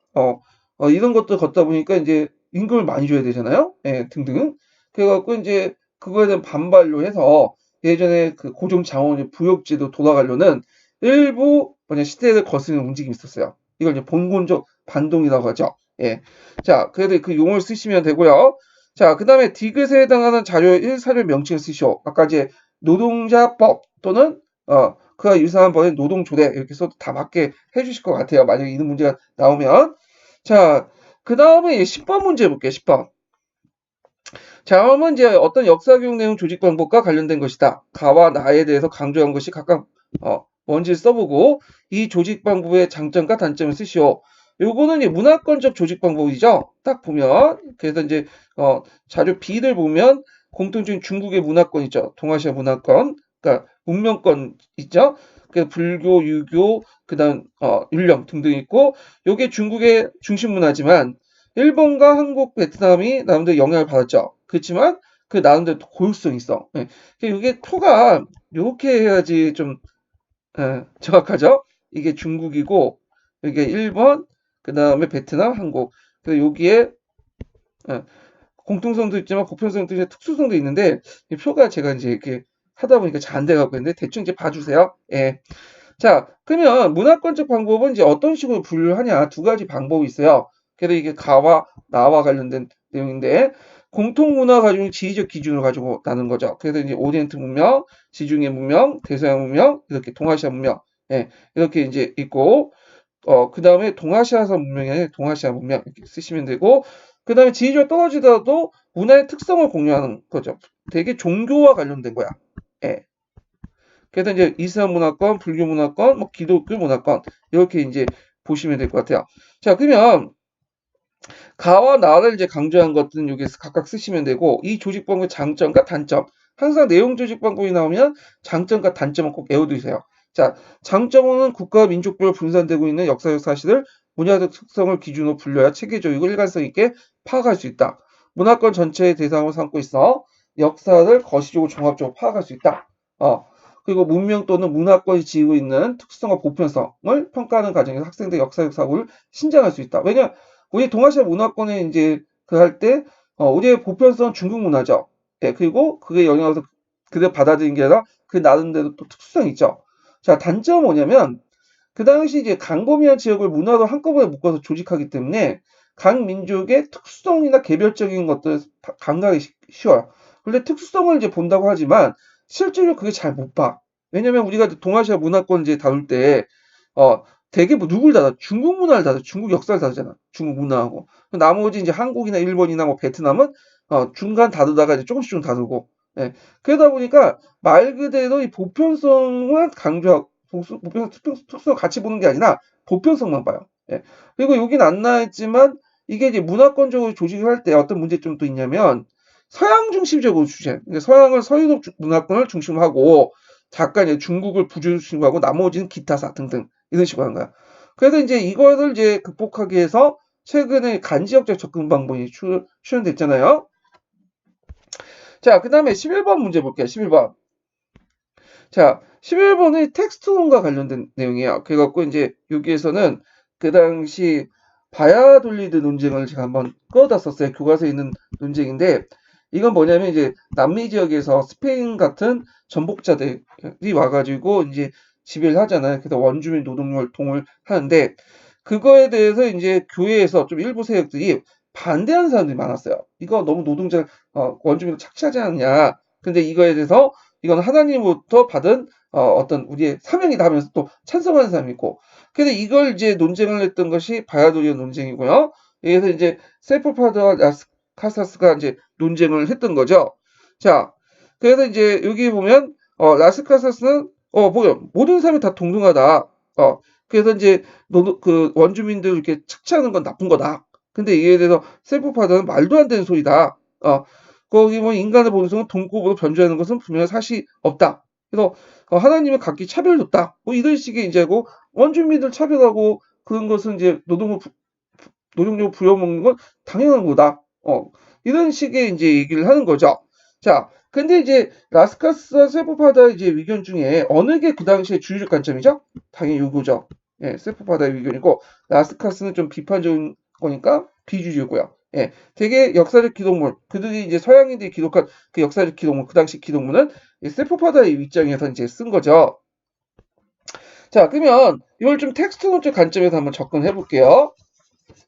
이런 것들 걷다 보니까 이제 임금을 많이 줘야 되잖아요. 예, 등등. 그래갖고 이제 그거에 대한 반발로 해서 예전에 그 고정 장원 부역제도 돌아가려는 일부 뭐냐 시대를 거스르는 움직임이 있었어요. 이걸 이제 본곤적 반동이라고 하죠. 예. 자, 그래도 그 용어를 쓰시면 되고요. 자, 그 다음에 디귿에 해당하는 자료 1사료 명칭을 쓰시오. 아까 이제 노동자법 또는 그와 유사한 법의 노동조례 이렇게 써도 다 맞게 해주실 것 같아요. 만약에 이런 문제가 나오면. 자, 그 다음에 10번 문제 볼게요. 10번. 자, 다음은 이제 어떤 역사교육 내용 조직 방법과 관련된 것이다. 가와 나에 대해서 강조한 것이 각각 뭔지를 써보고 이 조직 방법의 장점과 단점을 쓰시오. 요거는 이제 문화권적 조직 방법이죠. 딱 보면 그래서 이제 자료 B를 보면 공통적인 중국의 문화권 있죠. 동아시아 문화권, 그러니까 문명권 있죠. 그 불교, 유교, 그다음 율령 등등 있고 요게 중국의 중심 문화지만 일본과 한국, 베트남이 나름대로 영향을 받았죠. 그렇지만 그 나름대로 또 고유성이 있어. 예. 이게 표가 요렇게 해야지 좀 정확하죠? 이게 중국이고 이게 일본, 그다음에 베트남, 한국. 그래서 여기에 예, 공통성도 있지만 보편성도 있지만 특수성도 있는데 이 표가 제가 이제 이렇게 하다 보니까 잘 안 돼가고 있는데 대충 이제 봐주세요. 예. 자, 그러면 문화권적 방법은 이제 어떤 식으로 분류를 하냐? 두 가지 방법이 있어요. 그래서 이게 가와 나와 관련된 내용인데 공통 문화 가지고 지리적 기준을 가지고 나눈 거죠. 그래서 이제 오리엔트 문명, 지중해 문명, 대서양 문명, 이렇게 동아시아 문명, 예, 이렇게 이제 있고 그 다음에 동아시아사 문명이 아니라 동아시아 문명 이렇게 쓰시면 되고, 그 다음에 지리적으로 떨어지더라도 문화의 특성을 공유하는 거죠. 되게 종교와 관련된 거야. 예. 그래서 이제 이슬람 문화권, 불교 문화권, 뭐 기독교 문화권 이렇게 이제 보시면 될 것 같아요. 자, 그러면 가와 나를 이제 강조한 것들은 여기서 각각 쓰시면 되고 이 조직방법의 장점과 단점. 항상 내용 조직 방법이 나오면 장점과 단점을 꼭 외워두세요. 자, 장점은 국가와 민족별로 분산되고 있는 역사적 사실을 문화적 특성을 기준으로 분류하여 체계적이고 일관성 있게 파악할 수 있다. 문화권 전체의 대상을 삼고 있어 역사를 거시적으로 종합적으로 파악할 수 있다. 그리고 문명 또는 문화권이 지니고 있는 특성과 보편성을 평가하는 과정에서 학생들의 역사적 사고를 신장할 수 있다. 왜냐 우리 동아시아 문화권에 이제 그 할 때, 우리의 보편성 중국 문화죠. 예, 그리고 그게 영향을 그대로 받아들인 게 아니라 그 나름대로 또 특수성이 있죠. 자, 단점은 뭐냐면, 그 당시 이제 강범위한 지역을 문화로 한꺼번에 묶어서 조직하기 때문에 각 민족의 특수성이나 개별적인 것들을 감각이 쉬워요. 근데 특수성을 이제 본다고 하지만 실제로 그게 잘 못 봐. 왜냐면 우리가 동아시아 문화권 이제 다룰 때, 되게 뭐 누굴 다뤄? 중국 문화를 다뤄. 중국 역사를 다루잖아. 중국 문화하고. 나머지 이제 한국이나 일본이나 뭐 베트남은 중간 다루다가 이제 조금씩 좀 다루고. 예. 그러다 보니까 말 그대로 이 보편성을 강조하고 보편성 특성을 같이 보는 게 아니라 보편성만 봐요. 예. 그리고 여긴 안 나왔지만 이게 이제 문화권적으로 조직을 할 때 어떤 문제점도 또 있냐면 서양 중심적으로 주제. 그러니까 서양을 서유럽 문화권을 중심으로 하고 잠깐 이제 중국을 부중심으로 하고 나머지는 기타사 등등 이런 식으로 하는 거야. 그래서 이제 이거를 이제 극복하기 위해서 최근에 간지역적 접근 방법이 출연됐잖아요. 자, 그 다음에 11번 문제 볼게요. 11번. 자, 11번의 텍스트론과 관련된 내용이에요. 그래갖고 이제 여기에서는 그 당시 바야돌리드 논쟁을 제가 한번 끌어다 썼어요. 교과서에 있는 논쟁인데 이건 뭐냐면 이제 남미 지역에서 스페인 같은 전복자들이 와가지고 이제 지배를 하잖아요. 그래서 원주민 노동활동을 하는데 그거에 대해서 이제 교회에서 좀 일부 세력들이 반대하는 사람들이 많았어요. 이거 너무 노동자 원주민을 착취하지 않냐. 근데 이거에 대해서 이건 하나님으로부터 받은 어떤 우리의 사명이다 하면서 또 찬성하는 사람이 있고. 그래서 이걸 이제 논쟁을 했던 것이 바야돌리의 논쟁이고요. 여기서 이제 세포파드와 라스카사스가 이제 논쟁을 했던 거죠. 자, 그래서 이제 여기 보면 라스카사스는 뭐야 모든 사람이 다 동등하다. 그래서 이제 그 원주민들 이렇게 착취하는 건 나쁜 거다. 근데 이에 대해서 세포파드는 말도 안 되는 소리다. 거기 뭐 인간의 본성은 동급으로 변주하는 것은 분명히 사실이 없다. 그래서 하나님은 각기 차별줬다. 뭐 이런 식의 이제고 원주민들 차별하고 그런 것은 이제 노동력을 부려먹는 건 당연한 거다. 이런 식의 이제 얘기를 하는 거죠. 자, 근데 이제 라스카스와 세포파다의 이제 의견 중에 어느 게 그 당시에 주류적 관점이죠? 당연히 요거죠. 예, 세포파다의 의견이고 라스카스는 좀 비판적인 거니까 비주류고요. 예, 되게 역사적 기록물, 그들이 이제 서양인들이 기록한 그 역사적 기록물, 그 당시 기록물은 세포파다의 입장에서 이제 쓴 거죠. 자, 그러면 이걸 좀 텍스트론적 관점에서 한번 접근해 볼게요.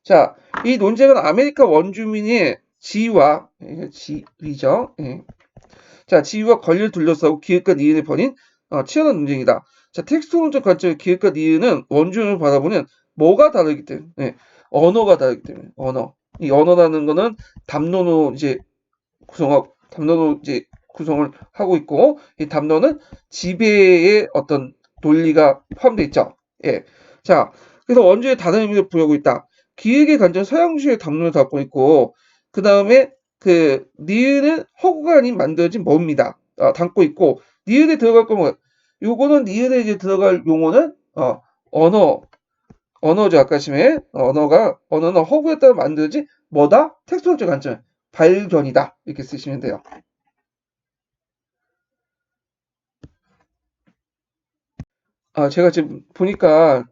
자, 이 논쟁은 아메리카 원주민의 지위와 지위죠. 예. 자, 지위와 권리를 둘러싸고 기획과 니은의 번인 치열한 논쟁이다. 자, 텍스트론적 관점의 기획과 니은은 원주민을 바라보는 뭐가 다르기 때문에 언어가 다르기 때문에 언어. 이 언어라는 거는 담론으로 이제 담론으로 이제 구성을 하고 있고 이 담론은 지배의 어떤 논리가 포함되어 있죠. 예. 자, 그래서 원주에 다른 의미를 부여하고 있다. 기획의 관점 서양주의 담론을 담고 있고 그 다음에 그 니은은 허구가 아닌 만들어진 뭐입니다. 담고 있고 니은에 들어갈 거면 요거는 니은에 이제 들어갈 용어는 언어죠. 아까 심에 언어는 허구에 따라 만들어진 뭐다? 텍스트론적 관점 발견이다. 이렇게 쓰시면 돼요. 제가 지금 보니까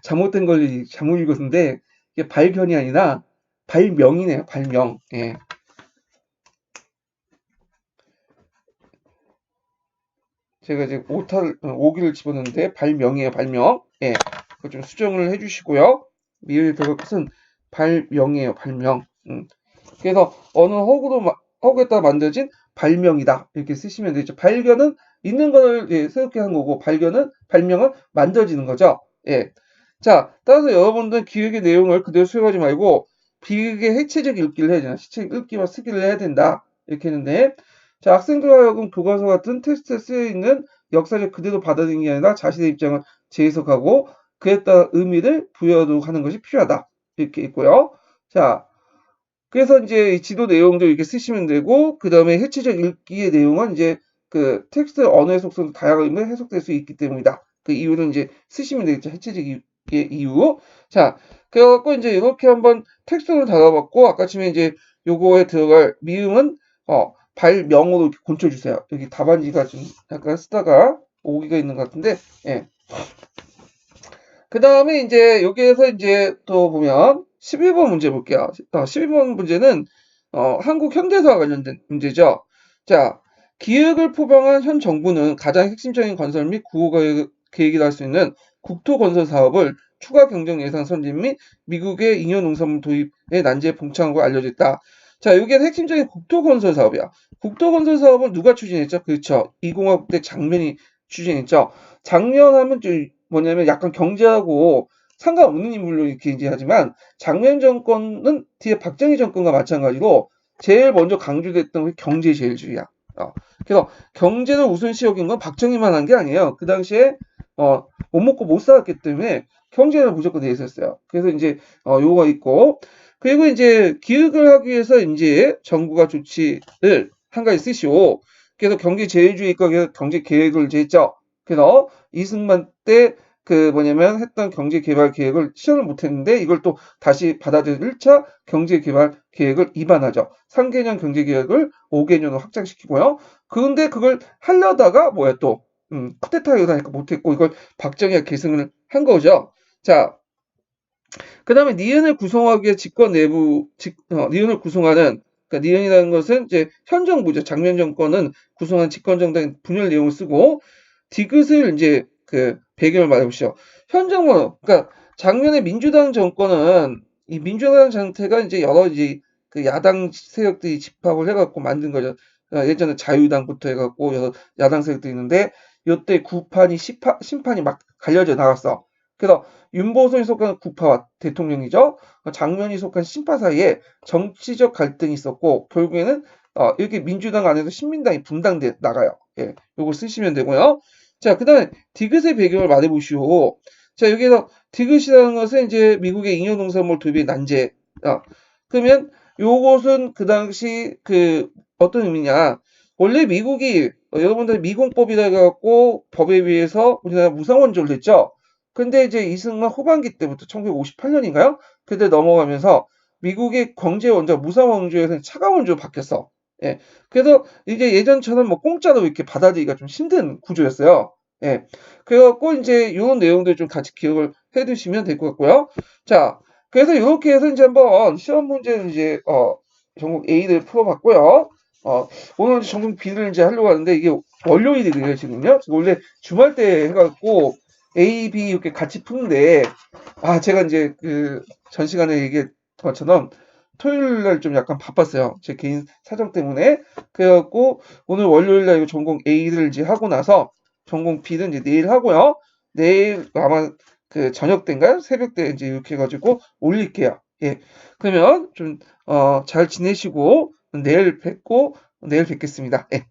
잘못된 걸 잘못 읽었는데 이게 발견이 아니라 발명이네요. 발명. 예. 제가 지금 오기를 집었는데 발명이에요. 발명. 예. 그거 좀 수정을 해주시고요. 미을 들어갈 것은 발명이에요. 발명. 그래서 어느 허구에다 만들어진 발명이다. 이렇게 쓰시면 되죠. 발견은 있는 걸 새롭게 한 거고, 발명은 만들어지는 거죠. 예. 자, 따라서 여러분들 기획의 내용을 그대로 수용하지 말고, 비극의 해체적 읽기를 해야 되나, 시책 읽기와 쓰기를 해야 된다. 이렇게 했는데, 자, 학생들과 하여금 교과서 같은 텍스트에 쓰여 있는 역사를 그대로 받아들이는 게 아니라 자신의 입장을 재해석하고, 그에 따라 의미를 부여하도록 하는 것이 필요하다. 이렇게 있고요. 자, 그래서 이제 지도 내용도 이렇게 쓰시면 되고, 그 다음에 해체적 읽기의 내용은 이제 그 텍스트 언어의 속성도 다양하게 해석될 수 있기 때문이다. 그 이유는 이제 쓰시면 되겠죠. 해체적 읽기의 이유. 자, 그래갖고 이제 이렇게 한번 텍스트를 달아봤고, 아까 전에 이제 요거에 들어갈 미음은, 발명으로 이렇게 고쳐주세요. 여기 답안지가 좀 약간 쓰다가 오기가 있는 것 같은데, 예. 그 다음에 이제 여기에서 이제 또 보면 11번 문제 볼게요. 12번 문제는 한국 현대사와 관련된 문제죠. 자, 기획을 포병한 현 정부는 가장 핵심적인 건설 및 구호 계획이라 할 수 있는 국토 건설 사업을 추가 경정 예산 선진 및 미국의 잉여 농산물 도입의 난제에 봉착한 거 알려져 있다. 자, 여기에 핵심적인 국토 건설 사업이야. 국토 건설 사업은 누가 추진했죠? 그렇죠. 2020 때 장면이 추진했죠. 장면하면 좀 뭐냐면 약간 경제하고 상관없는 인물로 이렇게 이제 하지만 장면 정권은 뒤에 박정희 정권과 마찬가지로 제일 먼저 강조됐던 게 경제 제일주의야. 그래서 경제를 우선시 여긴 건 박정희만 한 게 아니에요. 그 당시에 못 먹고 못 살았기 때문에 경제를 무조건 내세웠어요. 그래서 이제 요거가 있고 그리고 이제 기획을 하기 위해서 이제 정부가 조치를 한 가지 쓰시오. 그래서 경제 제일주의과 경제 계획을 이제 했죠. 그래서 이승만 때 그 뭐냐면 했던 경제 개발 계획을 실현을 못했는데 이걸 또 다시 받아들여서 1차 경제 개발 계획을 입안하죠. 3개년 경제 계획을 5개년으로 확장시키고요. 그런데 그걸 하려다가 뭐야 또 쿠데타가 일어나니까 못했고 이걸 박정희가 계승을 한 거죠. 자, 그 다음에 니은을 구성하기 위해 집권 내부 니은을 구성하는 그러니까 니은이라는 것은 이제 현 정부죠. 장면 정권은 구성한 집권 정당의 분열 내용을 쓰고 디귿을 이제 그 배경을 말해보시죠. 현 정부 그러니까 작년에 민주당 정권은 이 민주당 상태가 이제 여러 이제 그 야당 세력들이 집합을 해갖고 만든 거죠. 예전에 자유당부터 해갖고 여러 야당 세력들이 있는데 이때 구판이 심판이 막 갈려져 나갔어. 그래서 윤보선이 속한 구파와 대통령이죠. 장면이 속한 신파 사이에 정치적 갈등이 있었고 결국에는 이렇게 민주당 안에서 신민당이 분당돼 나가요. 예, 요거 쓰시면 되고요. 자, 그다음에 디귿의 배경을 말해보시오. 자, 여기서 디귿이라는 것은 이제 미국의 잉여농산물 도입의 난제. 그러면 요것은 그 당시 그 어떤 의미냐? 원래 미국이 여러분들 미공법이라 해갖고 법에 의해서 우리나라 무상원조를 했죠. 근데 이제 이승만 후반기 때부터 1958년인가요? 그때 넘어가면서 미국의 경제 원조 무상원조에서 차가원조로 바뀌었어. 예. 그래서 이제 예전처럼 뭐 공짜로 이렇게 받아들이기가 좀 힘든 구조였어요. 예. 그래갖고 이제 이런 내용들 좀 같이 기억을 해두시면 될 것 같고요. 자, 그래서 이렇게 해서 이제 한번 시험 문제는 이제 전국 A를 풀어봤고요. 오늘 전국 B를 이제 하려고 하는데 이게 월요일이래요 지금요. 원래 주말 때 해갖고 A, B 이렇게 같이 푸는데 제가 이제 그 전 시간에 얘기했던 것처럼 토요일 날 좀 약간 바빴어요. 제 개인 사정 때문에. 그래갖고 오늘 월요일 날 이거 전공 A를 이제 하고 나서 전공 B는 이제 내일 하고요. 내일 아마 그 저녁 때인가요? 새벽 때 이제 이렇게 해가지고 올릴게요. 예. 그러면 좀 잘 지내시고 내일 뵙겠습니다. 예.